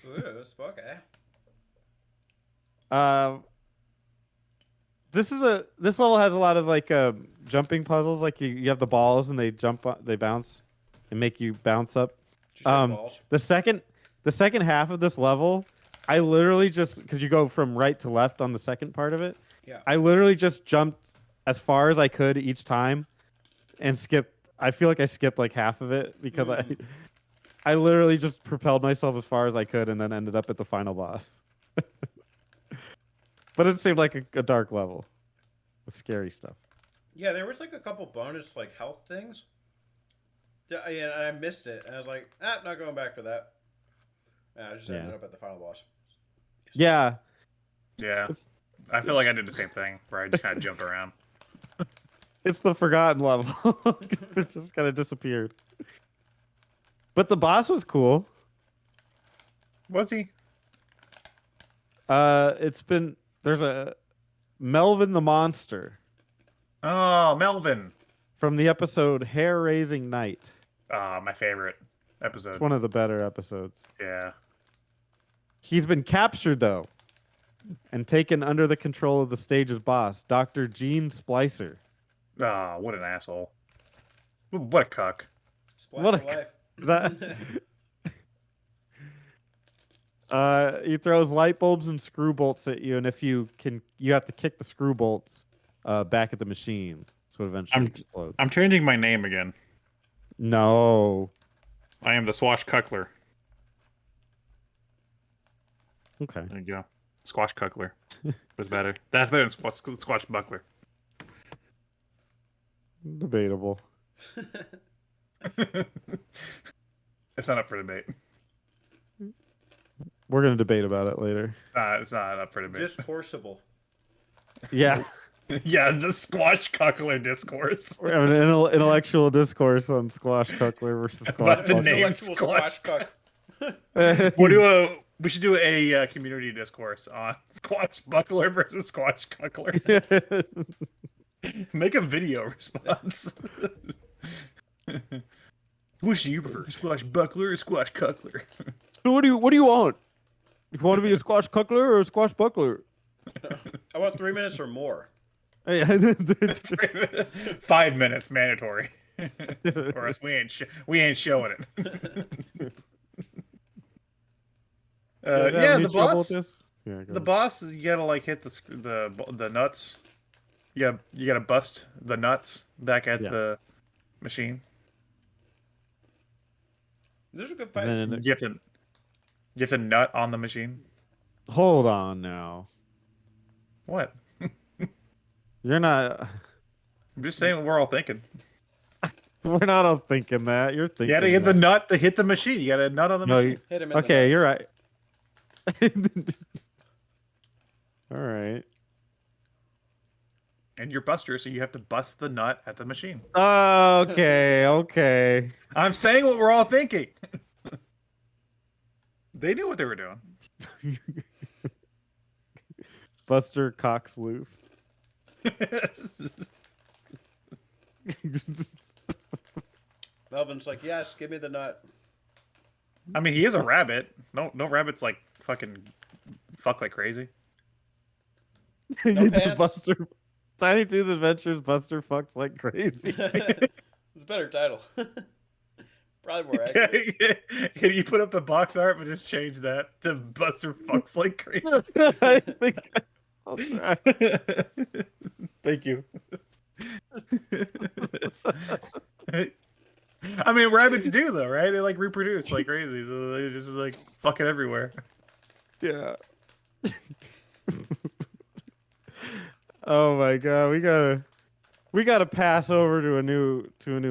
Ooh, it's okay.
This level has a lot of like jumping puzzles. Like you have the balls and they they bounce and make you bounce up.
Did you say balls?
The second half of this level, I literally just because you go from right to left on the second part of it.
Yeah.
I literally just jumped as far as I could each time, and skipped. I feel like I skipped like half of it because I literally just propelled myself as far as I could and then ended up at the final boss. But it seemed like a dark level with scary stuff.
Yeah, there was like a couple bonus like health things. Yeah, and I missed it. And I was like, not going back for that. And I just ended up at the final boss.
Yeah.
Yeah. I feel like I did the same thing where I just kind of jumped around.
It's the forgotten level. It just kind of disappeared. But the boss was cool.
Was he?
There's a Melvin the Monster
Oh, Melvin.
from the episode Hair Raising Night.
My favorite episode.
It's one of the better episodes.
Yeah.
He's been captured though and taken under the control of the stage's boss, Dr. Gene Splicer.
Oh, what an asshole. What a cuck.
Splash
What
for
a-
life.
He throws light bulbs and screw bolts at you, and if you have to kick the screw bolts back at the machine, so it eventually explodes.
I'm changing my name again.
No.
I am the Swashcuckler.
Okay.
There you go. Squashcuckler. Was better. That's better than Squashbuckler.
Debatable.
It's not up for debate.
We're gonna debate about it later.
It's not up for debate.
Discourseable.
Yeah.
Yeah, the Squashcuckler discourse.
We're having an intellectual discourse on Squash Cuckler versus Squash
About the
Buckler.
name.
Intellectual
Squash
squash cuck.
We should do a community discourse on Squashbuckler versus Squashcuckler. Make a video response. Which do you prefer, Squashbuckler or Squashcuckler?
So what do you want? You want to be a Squash Cuckler or a Squash Buckler?
I want 3 minutes or more.
Hey,
5 minutes mandatory, or else we ain't showing it. Yeah, the boss.
Yeah,
The boss is you gotta like hit the nuts. You gotta bust the nuts back at the machine.
This is a good fight.
And then
You have to nut on the machine.
hold on now.
What?
You're not.
I'm just saying what we're all thinking.
We're not all thinking that. You're thinking.
You gotta hit the
that.
nut to hit the machine. You gotta nut on the
No,
machine.
Hit him in the
okay,
nuts.
you're right. All right.
And you're Buster, so you have to bust the nut at the machine.
Okay. Okay.
I'm saying what we're all thinking. They knew what they were doing.
Buster cocks loose.
Melvin's like, yes, give me the nut.
I mean, he is a rabbit. No rabbits like fucking fuck like crazy.
No
Did
pants.
Buster Tiny Toons Adventures Buster Fucks Like Crazy.
It's a better title. Probably more accurate.
Can you put up the box art but just change that to Buster Fucks Like Crazy?
I think I'll try.
Thank you. I mean, rabbits do though, right? They like reproduce like crazy, so they just like fucking everywhere.
Yeah. Oh my god, we gotta pass over to a new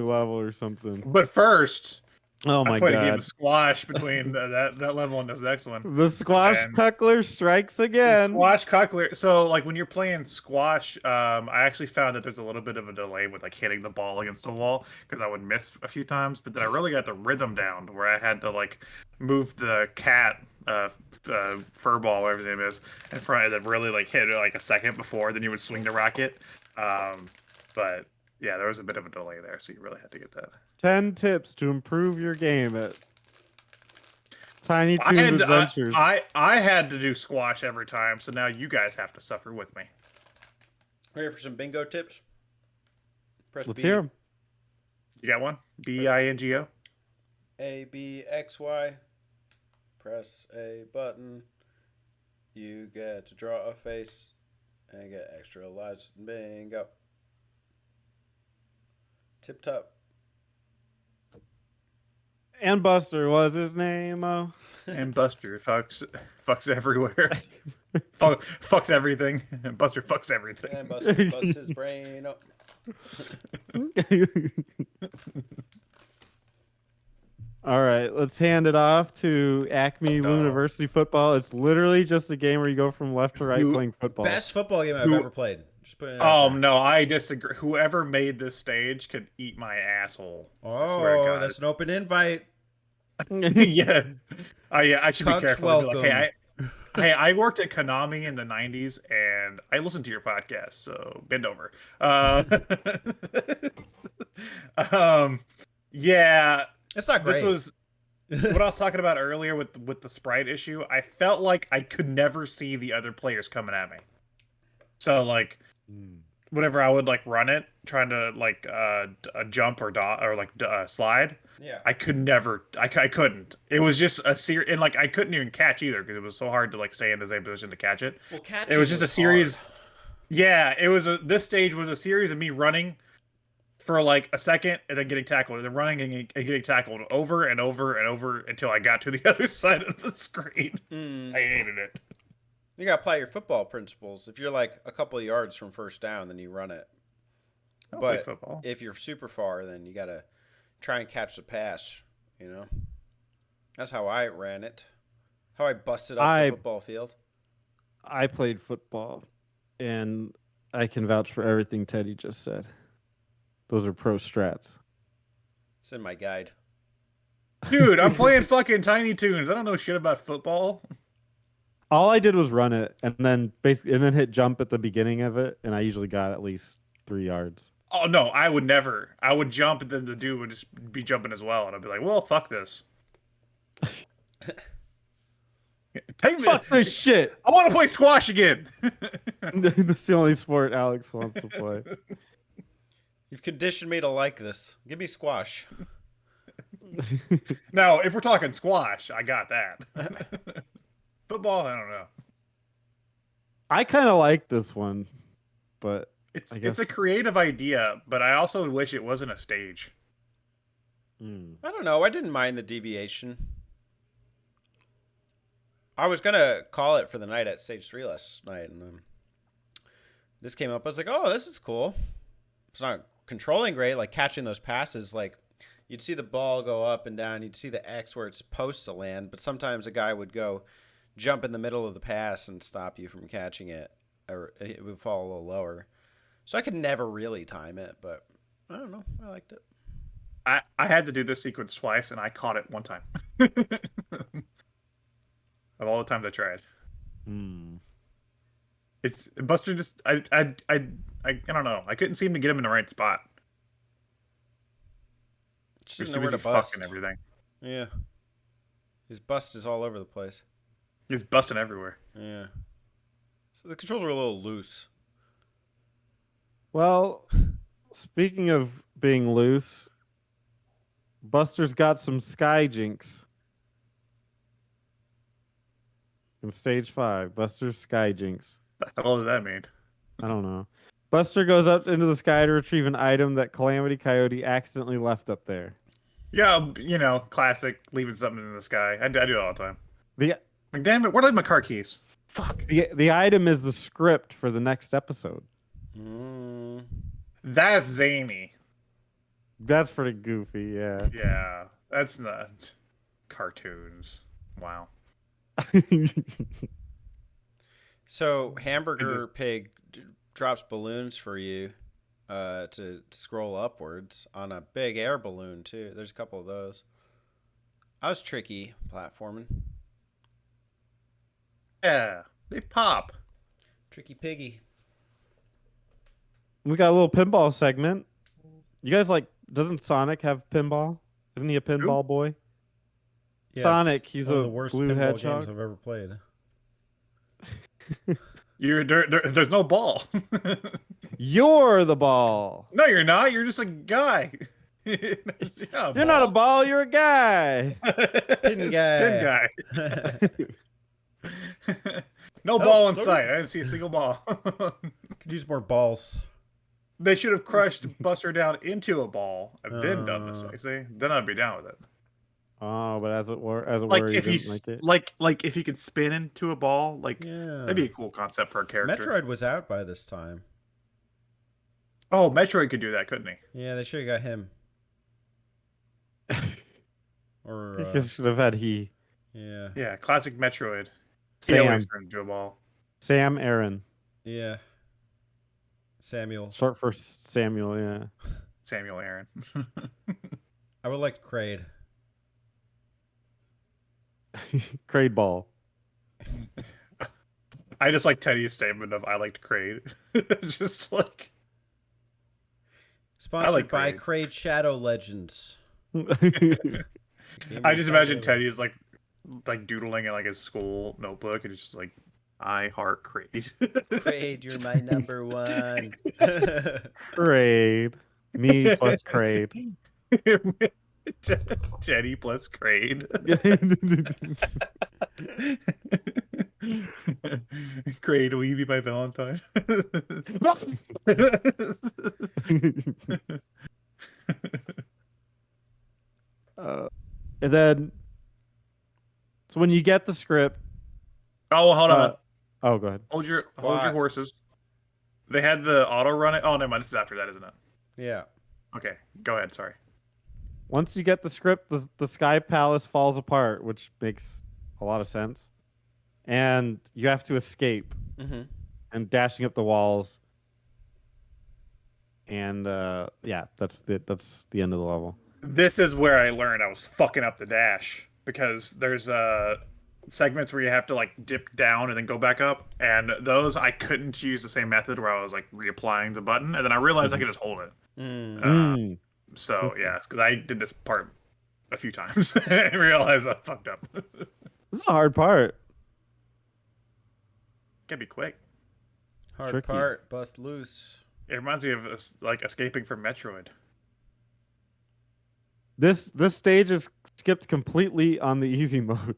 level or something.
But first,
Oh
I
my
played a game
god.
of squash between that level and this next one.
The squash
And-
cuckler strikes again.
Squash cuckler. So, like, when you're playing squash, I actually found that there's a little bit of a delay with like hitting the ball against the wall because I would miss a few times. But then I really got the rhythm down where I had to like move the cat, fur ball, whatever the name is, in front, and then really like hit it like a second before. Then you would swing the racket. But yeah, there was a bit of a delay there, so you really had to get that.
10 tips to improve your game at Tiny Toons Adventures.
I had to do squash every time, so now you guys have to suffer with me.
Ready for some bingo tips? Press
Let's
B.
hear 'em.
You got one? BINGO?
A, B, X, Y. Press a button. You get to draw a face and get extra lives. Bingo. Tip top.
And Buster was his name. Oh.
And Buster fucks everywhere. Fucks everything. And Buster fucks everything.
And Buster busts his brain up.
All right, let's hand it off to Acme
No.
University Football. It's literally just a game where you go from left to right
Who-
playing football.
Best football game I've
Who-
ever played. Just putting it out there.
No, I disagree. Whoever made this stage could eat my asshole. I swear to
Oh,
God.
that's an open invite.
Yeah. I should be
Cucks
careful. I'd be
welcome.
like, hey, I worked at Konami in the 90s, and I listened to your podcast, so bend over. Yeah,
It's not great.
this was what I was talking about earlier with the sprite issue. I felt like I could never see the other players coming at me. So like, whenever I would like run it, trying to like jump or slide,
yeah.
I could never. I couldn't. It was just a series, and like I couldn't even catch either because it was so hard to like stay in the same position to catch it.
Well,
It was just a series. Yeah, it was this stage was a series of me running for like a second and then getting tackled, and then running and getting tackled over and over and over until I got to the other side of the screen. I hated it.
You gotta apply your football principles. If you're like a couple of yards from first down, then you run it.
I don't play
But
football.
if you're super far, then you gotta try and catch the pass. You know, that's how I ran it. How I busted up the football field.
I played football, and I can vouch for everything Teddy just said. Those are pro strats.
It's in my guide.
Dude, I'm playing fucking Tiny Toons. I don't know shit about football.
All I did was run it, and then hit jump at the beginning of it, and I usually got at least 3 yards.
Oh no, I would never. I would jump, and then the dude would just be jumping as well, and I'd be like, "Well, fuck this." Take me.
Fuck this shit.
I want to play squash again.
That's the only sport Alex wants to play.
You've conditioned me to like this. Give me squash.
Now, if we're talking squash, I got that. Football, I don't know.
I kind of like this one, but
It's
I
it's a
guess-
creative idea, but I also wish it wasn't a stage.
I don't know. I didn't mind the deviation. I was gonna call it for the night at stage 3 last night, and this came up. I was like, "Oh, this is cool." It's not controlling great, like catching those passes. Like you'd see the ball go up and down. You'd see the X where it's supposed to land, but sometimes a guy would go jump in the middle of the pass and stop you from catching it, or it would fall a little lower. So I could never really time it, but I don't know. I liked it.
I had to do this sequence twice, and I caught it one time. Of all the times I tried, it's Buster. Just I don't know. I couldn't seem to get him in the right spot.
Just
He was
didn't
too
know where to
busy
bust.
fucking everything.
Yeah. His bust is all over the place.
He was busting everywhere.
Yeah. So the controls are a little loose.
Well, speaking of being loose, Buster's got some sky jinx. In stage 5, Buster's sky jinx.
What the hell does that mean?
I don't know. Buster goes up into the sky to retrieve an item that Calamity Coyote accidentally left up there.
Yeah, classic leaving something in the sky. I do it all the time.
The
Like, damn it, where are my car keys? Fuck.
the item is the script for the next episode.
Mm.
That's zany.
That's pretty goofy, yeah.
Yeah, that's not cartoons. Wow.
So Hamburger Pig drops balloons for you to scroll upwards on a big air balloon too. There's a couple of those. I was tricky platforming.
Yeah, they pop.
Tricky piggy.
We got a little pinball segment. You guys doesn't Sonic have pinball? Isn't he a pinball boy?
Yeah,
Sonic,
it's
he's
one of
a
the worst
blue
pinball
hedgehog.
games I've ever played.
There's no ball.
You're the ball.
No, you're not. You're just a guy.
You're not a ball, you're a guy.
Pin guy.
Pin guy. No ball in sight. I didn't see a single ball.
Could use more balls.
They should have crushed Buster down into a ball and then done this. I see. Then I'd be down with it.
Oh, but as it were,
Like
you
if he
didn't like it.
like if he could spin into a ball,
Yeah.
that'd be a cool concept for a character.
Metroid was out by this time.
Oh, Metroid could do that, couldn't he?
Yeah, they should have got him. Or
He should have had he.
yeah.
Yeah, classic Metroid. He
Sam.
always turned into a ball.
Sam Aaron.
Yeah. Samuel.
Short for Samuel, yeah.
Samuel Aaron.
I would like Kraid.
Kraid ball.
I just like Teddy's statement of I liked Kraid. It's just like
Sponsored
like
by
Kraid.
Kraid Shadow Legends.
I just imagine Teddy is like doodling in like his school notebook and it's just like I heart Kraid.
Kraid, you're my number one.
Kraid. Me plus Kraid.
Teddy plus Kraid. Kraid, will you be my Valentine?
And then, so when you get the script,
Oh, hold on.
oh, go ahead.
Hold your
Squat.
horses. They had the auto run it. Oh, never mind. This is after that, isn't it?
Yeah.
Okay, go ahead. Sorry.
Once you get the script, the Sky Palace falls apart, which makes a lot of sense, and you have to escape
Mm-hmm.
and dashing up the walls. And yeah, that's the end of the level.
This is where I learned I was fucking up the dash because there's segments where you have to like dip down and then go back up, and those I couldn't use the same method where I was like reapplying the button, and then I realized I could just hold it.
Mm.
So yeah, because I did this part a few times and realized I fucked up.
This is a hard part.
Can be quick.
Hard
Tricky.
part, bust loose.
It reminds me of like escaping from Metroid.
This stage is skipped completely on the easy mode.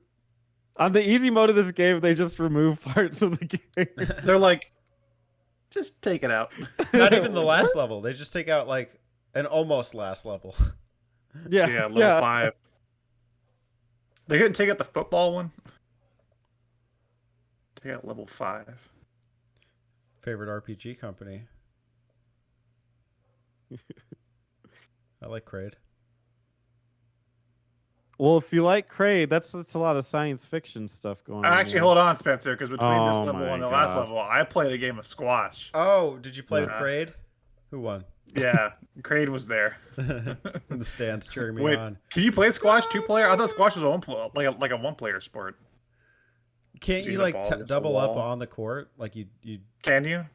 On the easy mode of this game, they just remove parts of the game.
They're like, just take it out.
Not even the last level. They just take out like an almost last level.
Yeah,
Yeah, level 5. They couldn't take out the football one. Take out level 5.
Favorite RPG company. I like Kraid.
Well, if you like Kraid, that's a lot of science fiction stuff going on.
Actually,
there.
hold on, Spencer, because between this
Oh
level
my
and the last
God.
level, I played a game of squash.
Oh, did you play with
Yeah.
Kraid? Who won?
Yeah, Kraid was there.
In the stands cheering me
Wait,
on.
can you play squash 2-player? I thought squash was a like a 1-player sport.
Can't
Do
you
the
like
ball against the
double up
wall?
on the court? Like you
Can you?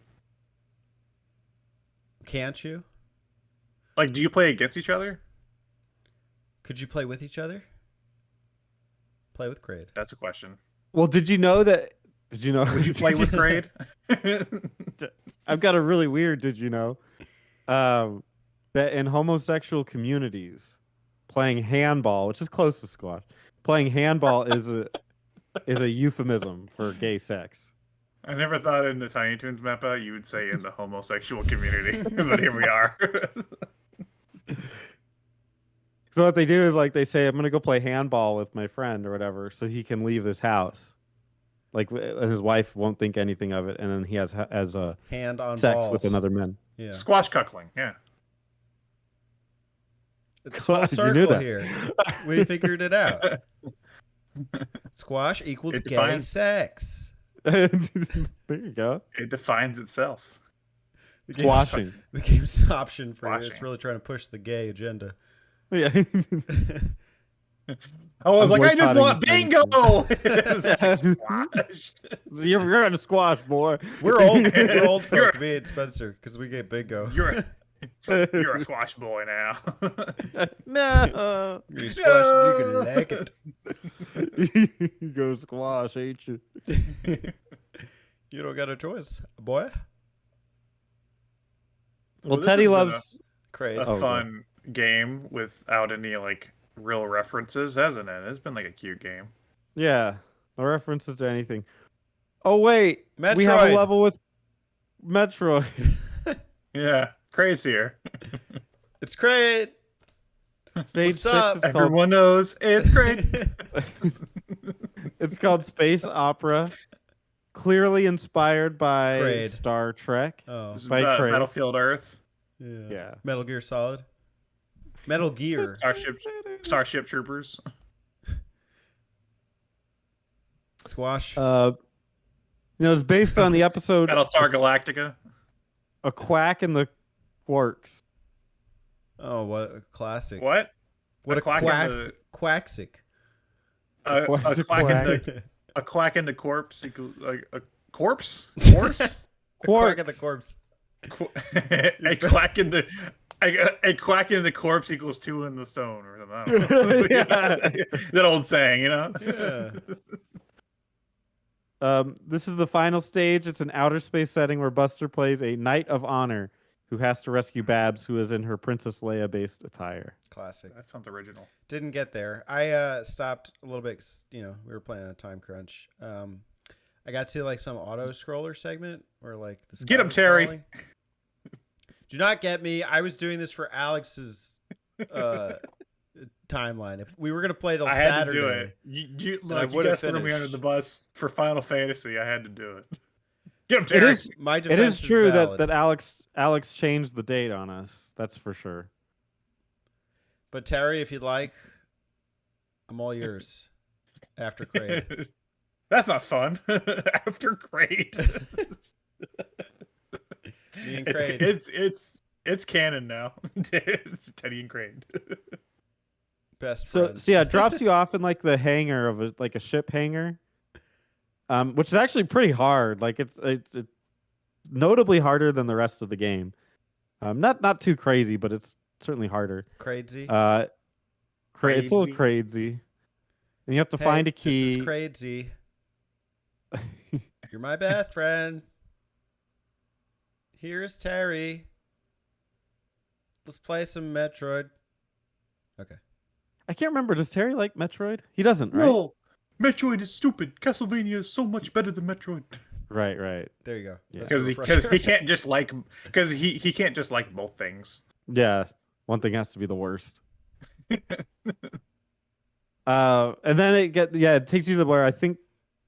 can't you?
Like, do you play against each other?
Could you play with each other? Play with Kraid.
That's a question.
Well, did you know that? Did you know?
Would you play with Kraid?
I've got a really weird. Did you know? that in homosexual communities, playing handball, which is close to squash, playing handball is a euphemism for gay sex.
I never thought in the Tiny Toons mappa you would say in the homosexual community, but here we are.
So what they do is like they say, I'm gonna go play handball with my friend or whatever, so he can leave this house. Like, and his wife won't think anything of it, and then he has a
Hand on
sex
balls.
with another man.
Yeah.
Squash cuckling, yeah.
It's full
God, you knew
circle
that.
here. We figured it out. Squash equals
It
gay
defines-
sex.
There you go.
It defines itself.
The game's-
Squashing.
The game's option for you. It's
Squashing.
really trying to push the gay agenda.
Yeah.
I was
I'm
like, I just
boycotting
want
the Tiny
bingo. It was like, squash.
You're gonna squash, boy.
We're old. We're old
You're-
folk, me and Spencer, because we get bingo.
You're a squash boy now.
No.
You squash it, you can like it.
You go squash, ain't you?
You don't got a choice, boy.
Well,
this
Teddy
has been
loves.
Crazy.
a
Oh,
fun game without any like real references, hasn't it? It's been like a cute game.
Yeah, no references to anything. Oh wait, we have a
Metroid.
level with Metroid.
Yeah, crazy here.
It's great.
Stage
What's
6.
up?
It's called,
Everyone knows it's great.
it's called Space Opera. Clearly inspired by
Kraid.
Star Trek.
Oh,
This is
By Kraid.
Battlefield Earth,
yeah.
Yeah.
Metal Gear Solid. Metal Gear.
Starship Troopers.
Squash.
It's based on the episode
Battlestar Galactica.
A Quack and the Quarks.
Oh, what a classic.
What?
What a
quack in the-
quaxic.
A
What's a
quack in
quack?
the a quack in the corpse equals like a corpse. Horse.
Quack of the
Quarks.
corpse.
a quack in the a quack in the corpse equals 2 in the stone or something. I don't know.
Yeah.
That old saying, you know.
Yeah.
This is the final stage. It's an outer space setting where Buster plays a knight of honor who has to rescue Babs, who is in her Princess Leia based attire.
Classic.
That sounds original.
Didn't get there. I stopped a little bit. 'Cause, we were playing on a time crunch. I got to like some auto scroller segment where like the
Get
sky
him,
was
Terry.
falling. Do not get me. I was doing this for Alex's timeline. If we were gonna play till
I had
Saturday,
to do it. You
I
look, you
would've
guys threw me under
finished.
the bus for Final Fantasy. I had to do it. Get him,
It
Terry.
is
my
it
defense
is true that,
valid.
that Alex changed the date on us. That's for sure.
But Terry, if you'd like, I'm all yours. After Kraid.
That's not fun. After great.
Me and Kraid.
It's canon now. It's Teddy and Crane.
Best
So
friends.
yeah, it drops you off in like the hangar of a ship hangar, which is actually pretty hard. Like it's notably harder than the rest of the game. Not too crazy, but it's certainly harder.
Crazy.
It's a little crazy, and you have to find a key.
This is crazy. You're my best friend. Here's Terry. Let's play some Metroid. Okay.
I can't remember. Does Terry like Metroid? He doesn't, right?
No, Metroid is stupid. Castlevania is so much better than Metroid.
Right.
There you go.
Yeah.
That's
Because
refreshing.
he can't just like he can't just like both things.
Yeah, one thing has to be the worst. And then it takes you to where I think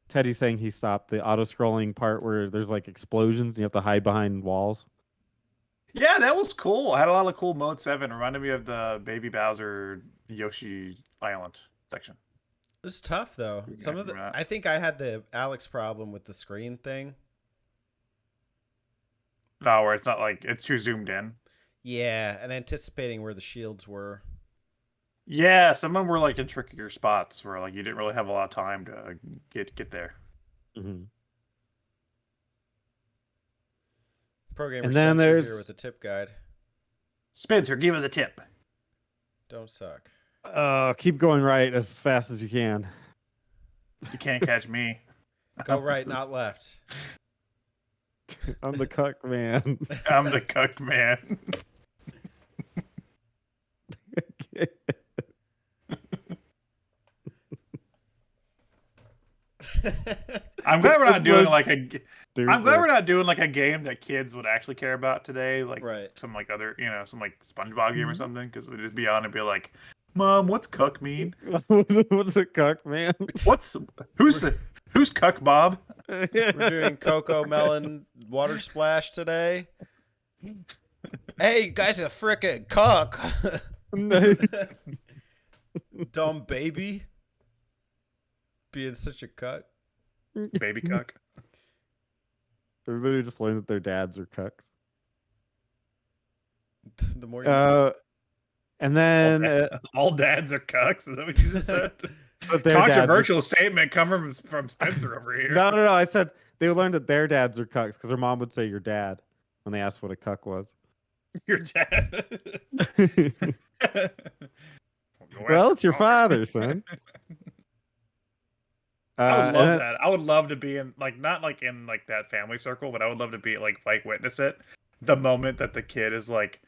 Teddy's saying he stopped the auto scrolling part where there's like explosions and you have to hide behind walls.
Yeah, that was cool. I had a lot of cool Mode 7. Reminded me of the Baby Bowser Yoshi Island section.
It was tough though.
Yeah,
Some of the
right.
I think I had the Alex problem with the screen thing.
No, where it's not like it's too zoomed in.
Yeah, and anticipating where the shields were.
Yeah, some of them were like in trickier spots where like you didn't really have a lot of time to get there.
Mm-hmm.
Programmer
And then
Spencer
there's-
here with the tip guide.
Spencer, give us a tip.
Don't suck.
Keep going right as fast as you can.
You can't catch me.
Go right, not left.
I'm the cuck man.
I'm the cuck man. I'm glad we're not
It's
doing
like-
like a. I'm glad we're not doing like a game that kids would actually care about today, like
Right.
some like other, some like SpongeBob game or something, because it'd just be on and be like, "Mom, what's cuck mean?
What's a cuck, man?
Who's cuck Bob?"
We're doing Cocoa Melon Water Splash today. Hey, you guys, a frickin' cuck. Dumb baby. Being such a cuck.
Baby cuck.
Everybody just learned that their dads are cucks.
The more you
And then
All dads are cucks. Is that what you just said?
that their dads are-
Controversial statement coming from Spencer over here.
No. I said they learned that their dads are cucks because their mom would say your dad when they asked what a cuck was.
Your dad.
Well, it's your father, son.
I would love
and
that. I would love to be in not like in like that family circle, but I would love to be like witness it. The moment that the kid is like,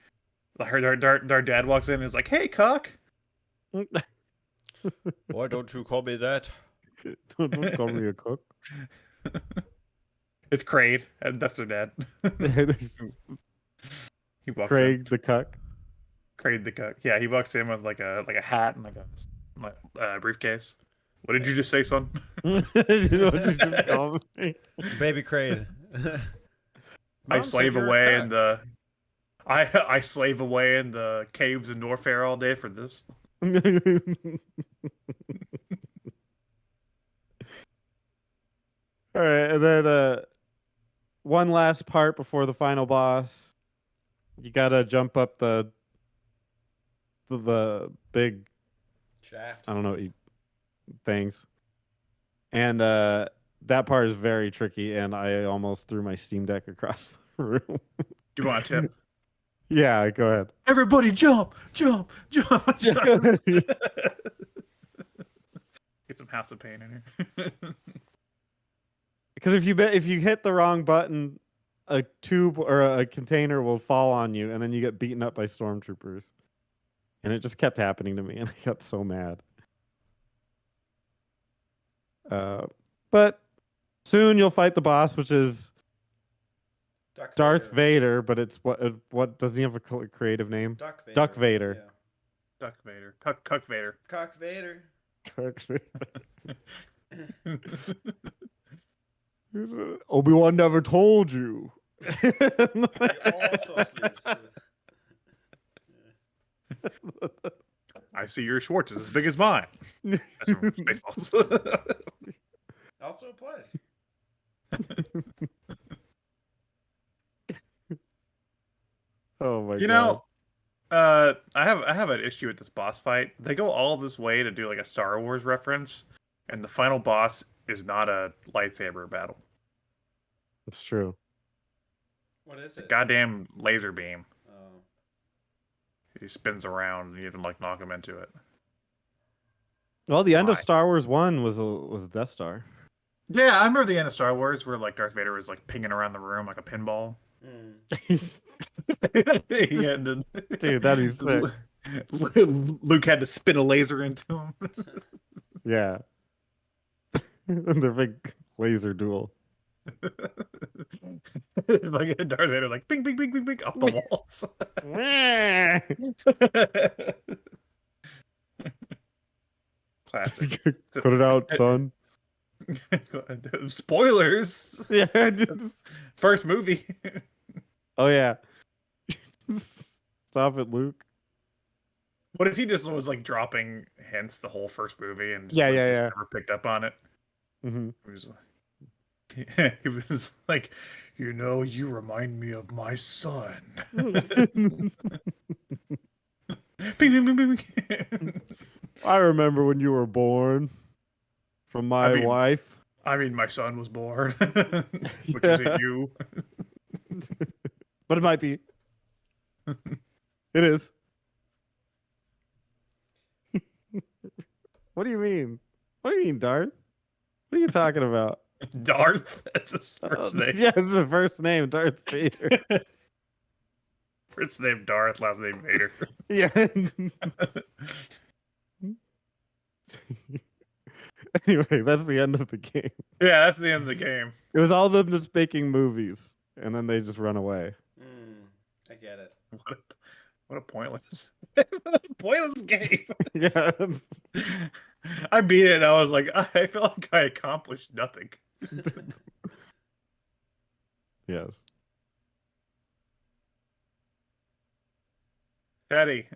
their dad walks in and is like, "Hey, cuck."
Why don't you call me that?
Don't call me a cook.
It's Craig, and that's their dad. He walks
Craig the cuck.
Craig the cuck. Yeah, he walks in with like a hat and like a briefcase. What did you just say, son?
You know what you just called me?
Baby Crane.
I
Mom
slave
said you're a
away
cuck.
in the I slave away in the caves in Norfair all day for this.
All right, and then one last part before the final boss. You gotta jump up the big,
Shaft.
I don't know, things, and that part is very tricky. And I almost threw my Steam Deck across the room.
Do you want a tip?
Yeah, go ahead.
Everybody jump, jump, jump. Get some House of Pain in here.
Because if you hit the wrong button, a tube or a container will fall on you, and then you get beaten up by stormtroopers. And it just kept happening to me, and I got so mad. But soon you'll fight the boss, which is Darth Vader. But it's what does he have a creative name?
Duck Vader.
Duck Vader.
Duck Vader. Cuck Vader.
Yeah. Cock Vader.
Obi-Wan never told you.
You also sleeps.
I see your Schwartz is as big as mine. That's from Spaceballs.
Also applies.
Oh my god.
You know, I have an issue with this boss fight. They go all this way to do like a Star Wars reference, and the final boss is not a lightsaber battle.
It's true.
What is it?
Goddamn laser beam.
Oh.
He spins around, and you have to like knock him into it.
Well, the end of
Why?
Star Wars 1 was Death Star.
Yeah, I remember the end of Star Wars where like Darth Vader was like pinging around the room like a pinball. He had to,
Dude, that'd be sick.
Luke had to spin a laser into him.
Yeah. Their big laser duel.
Like Darth Vader, like bing, bing, bing, bing, bing off the walls. Classic.
Cut it out, son.
Spoilers.
Yeah. Just...
First movie.
Oh yeah. Stop it, Luke.
What if he just was like dropping hints the whole first movie and just,
Yeah,
like,
yeah,
just
yeah.
never picked up on it?
Mm-hmm.
He was like, you remind me of my son. Bing, bing, bing, bing, bing.
I remember when you were born from my wife.
I mean, my son was born, which isn't you.
But it might be. It is. What do you mean? What do you mean, Darth? What are you talking about?
Darth, that's his first name.
Yeah, it's the first name, Darth Vader.
First name Darth, last name Vader.
Yeah. Anyway, that's the end of the game.
Yeah, that's the end of the game.
It was all them just making movies, and then they just run away.
I get it.
What a pointless, what a pointless game.
Yeah.
I beat it and I was like, I feel like I accomplished nothing.
Yes.
Teddy,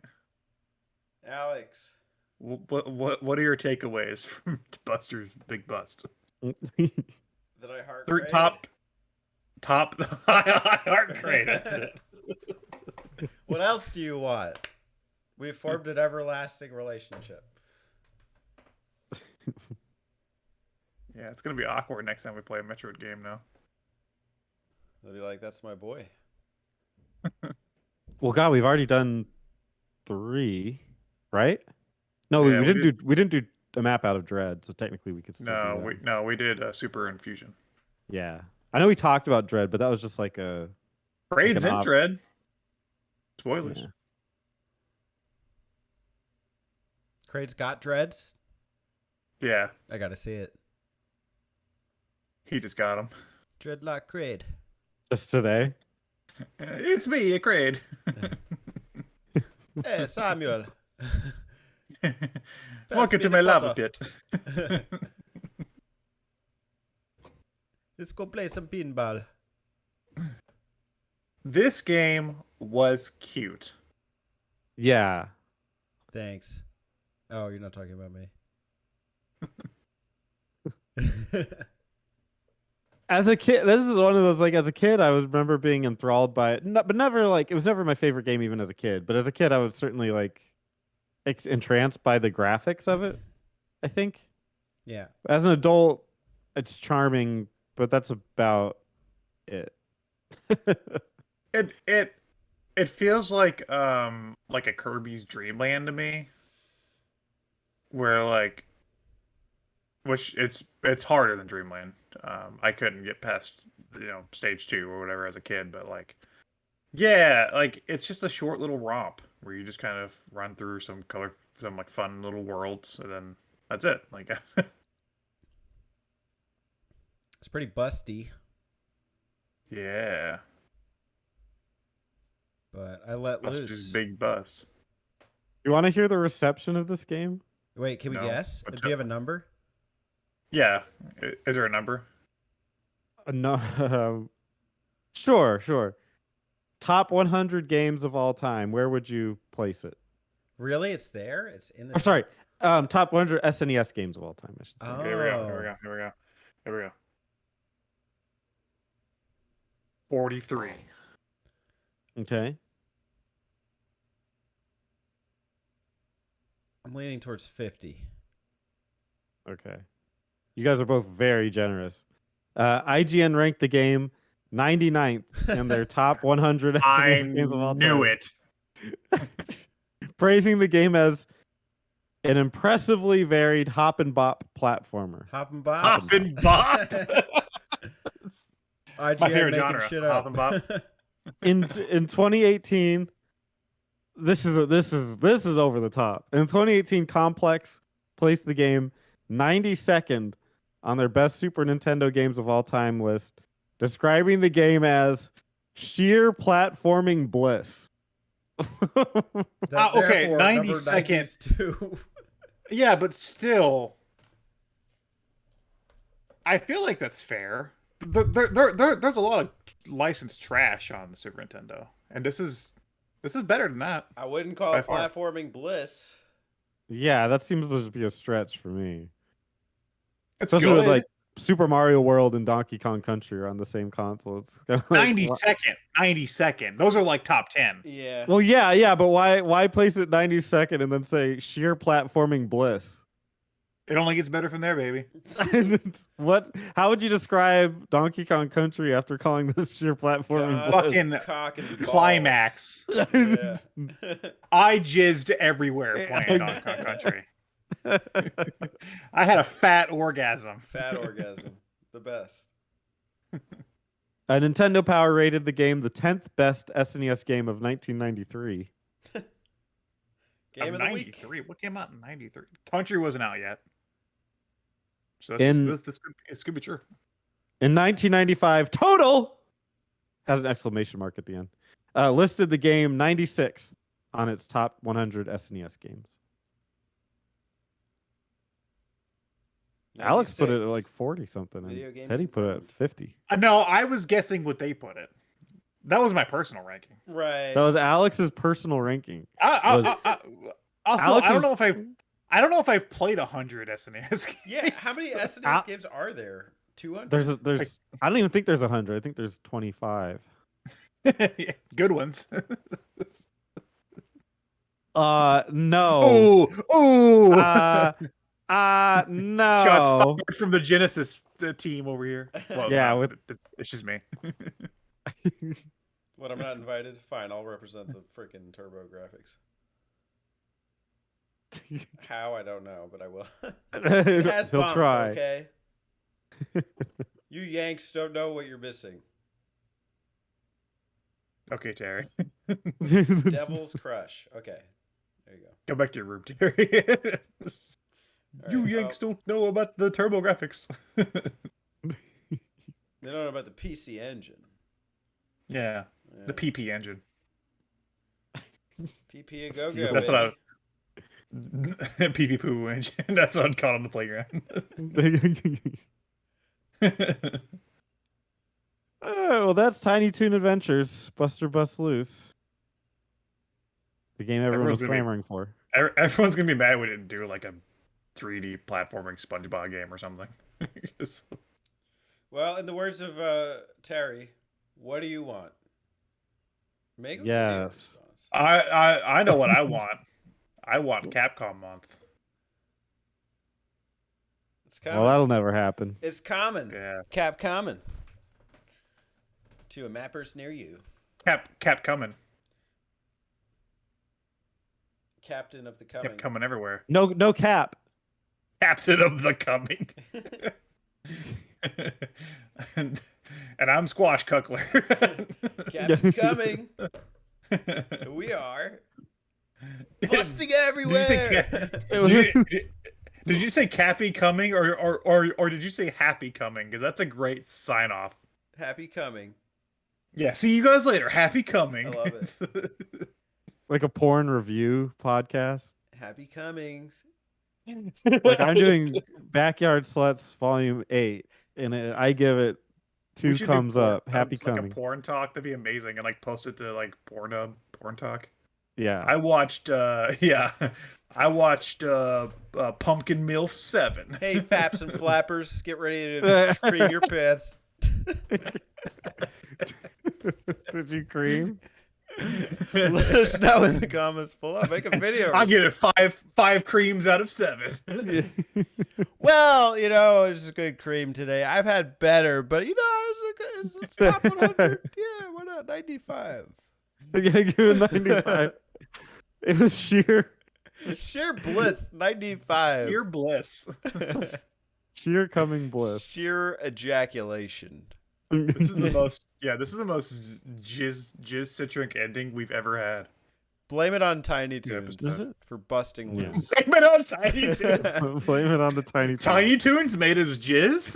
Alex.
what are your takeaways from Buster's Big Bust?
That I heart
Three,
grade?
top heart grade. That's it.
What else do you want? We've formed an everlasting relationship.
Yeah, it's gonna be awkward next time we play a Metroid game now.
They'll be like, "That's my boy."
Well, God, we've already done 3, right? No,
Yeah,
we didn't do a map out of Dread, so technically we could still do that.
We did Super Infusion.
Yeah, I know we talked about Dread, but that was just like a
Raids
an
in Dread. Spoilers.
Yeah.
Kraid's got dreads.
Yeah,
I gotta see it.
he just got him.
Dreadlock Kraid.
just today.
It's me, a Kraid.
Hey, Samuel.
Welcome
me
to
the
my lava
butter.
pit.
Let's go play some pinball.
This game was cute.
Yeah,
Thanks. Oh, you're not talking about me.
as a kid, this is one of those, like, as a kid, I remember being enthralled by it, but never, like, it was never my favorite game even as a kid. But as a kid, I was certainly, like, entranced by the graphics of it, I think.
Yeah.
As an adult, it's charming, but that's about it.
It feels like a Kirby's Dream Land to me, where like, which it's harder than Dreamland. I couldn't get past stage 2 or whatever as a kid, but like, yeah, like it's just a short little romp where you just kind of run through some like fun little worlds, and then that's it. Like,
It's pretty busty,
yeah,
but I let
Buster's
loose.
big bust.
You want to hear the reception of this game?
Wait, can we
No,
guess?
but
Do you have a number?
Yeah, is there a number?
No. Sure. Top 100 games of all time. Where would you place it?
Really? It's there? It's in
Oh,
the.
sorry. Top 100 SNES games of all time, I should say.
Oh.
Here we go. 43.
Okay.
I'm leaning towards 50.
Okay. You guys are both very generous. IGN ranked the game 99th in their top 100
I
SNES games of all time.
knew it.
Praising the game as an impressively varied hop and bop platformer.
Hop and bop.
Hop and bop.
IGN
My favorite
making
genre,
shit
hop
up.
and bop.
In 2018, this is over the top. In 2018, Complex placed the game 92nd on their best Super Nintendo games of all time list, describing the game as sheer platforming bliss.
Okay,
Therefore,
90
number
second.
92.
Yeah, but still, I feel like that's fair. There's a lot of licensed trash on the Super Nintendo, and this is better than that.
I wouldn't call
By
it
far.
platforming bliss.
Yeah, that seems to be a stretch for me.
It's
Especially
good.
with like Super Mario World and Donkey Kong Country are on the same console. It's kind of like,
90 second. Those are like top 10.
Yeah.
well, yeah, but why place it 92nd and then say sheer platforming bliss?
It only gets better from there, baby.
What? How would you describe Donkey Kong Country after calling this sheer platforming
God,
bliss?
Fucking
cock and balls.
Climax.
Yeah.
I jizzed everywhere playing Donkey Kong Country. I had a fat orgasm.
Fat orgasm. The best.
Nintendo Power rated the game the 10th best SNES game of 1993.
Game of the week.
93. What came out in 93? Country wasn't out yet. So this could be true.
In 1995, Total has an exclamation mark at the end. Listed the game 96th on its top 100 SNES games. Alex put it at
96.
like 40 something.
Video
And
games
Teddy
and
put it at
food.
50.
No, I was guessing what they put it. That was my personal ranking.
Right.
That was Alex's personal ranking.
Also,
Alex
I don't
is-
know if I've played 100 SNES games.
Yeah, how many SNES games are there? 200?
There's I don't even think there's 100. I think there's 25.
Yeah, good ones.
No.
Ooh.
No.
Shots fired from the Genesis team over here. Well,
Yeah,
no,
with-
it's just me.
What, I'm not invited? Fine, I'll represent the freaking Turbo Graphics. How, I don't know, but I will. It has
He'll
bump,
try.
Okay. You Yanks don't know what you're missing.
Okay, Terry.
Devil's Crush. Okay. There you go.
Go back to your room, Terry.
All
You
right,
Yanks don't know about the Turbo Graphics.
They don't know about the PC Engine.
Yeah, the
Yeah.
PP engine.
PP a go go.
That's what PP poo engine. That's what I'd call on the playground.
Well, that's Tiny Toon Adventures, Buster Bust Loose. The game everyone was
Everyone's gonna be-
clamoring for.
Everyone's gonna be mad we didn't do like a 3D platforming SpongeBob game or something.
Well, in the words of Terry, what do you want? Make a video
Yes.
response.
I know what I want. I want Capcom month.
It's common.
Well, that'll never happen.
It's common.
Yeah,
Cap common. To a mappers near you.
Cap coming.
Captain of the coming.
Kept coming everywhere.
No cap.
Captain of the coming. and I'm Squash Cuckler.
Captain coming. We are busting everywhere.
Did you say Cappy coming or did you say Happy coming? Because that's a great sign off.
Happy coming.
Yeah, see you guys later. Happy coming.
I love it.
Like a porn review podcast.
Happy comings.
Like I'm doing Backyard Sluts Volume 8, and I give it
We
2
should do
thumbs
porn-
up. Happy
like
coming.
a porn talk, that'd be amazing, and like post it to like Pornhub porn talk.
Yeah.
I watched Pumpkin MILF 7.
Hey, faps and flappers, get ready to cream your pants.
Did you cream?
Let us know in the comments below. Make a video.
I give it five creams out of 7.
Well, you know, it was a good cream today. I've had better, but you know, it's a top 100. Yeah, why not? 95.
I gotta give it 95. It was sheer
Bliss, 95.
Pure bliss.
coming bliss.
Sheer ejaculation.
This is the most jizz citric ending we've ever had.
Blame it on Tiny
Yeah,
Toons
is it?
for busting
Yeah.
loose.
Blame it on Tiny Toons.
Blame it on the Tiny Toon.
Tiny Toons made us jizz.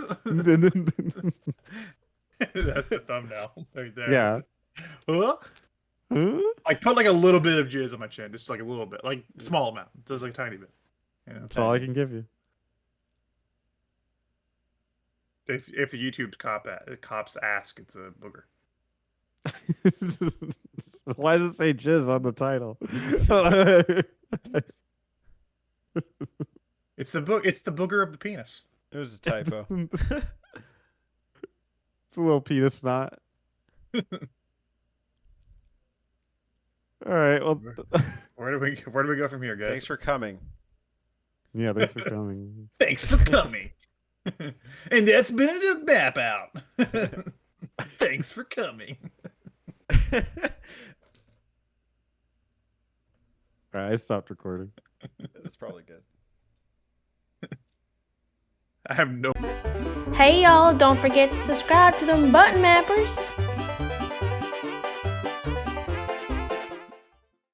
That's the thumbnail right there.
Yeah.
Huh?
Huh?
Like put like a little bit of jizz on my chin, just like a little bit, like small amount, just like a tiny bit. You know,
That's all I can give you.
if the YouTube's cops ask, it's a booger.
Why does it say jizz on the title?
It's the booger of the penis.
It was a typo.
It's a little penis snot. All right. Well,
Where do we go from here, guys?
Thanks for coming.
yeah. Thanks for coming.
Thanks for coming. And that's been a map out. Thanks for coming.
All right. I stopped recording.
That's probably good.
I have no.
Hey y'all, don't forget to subscribe to them button mappers.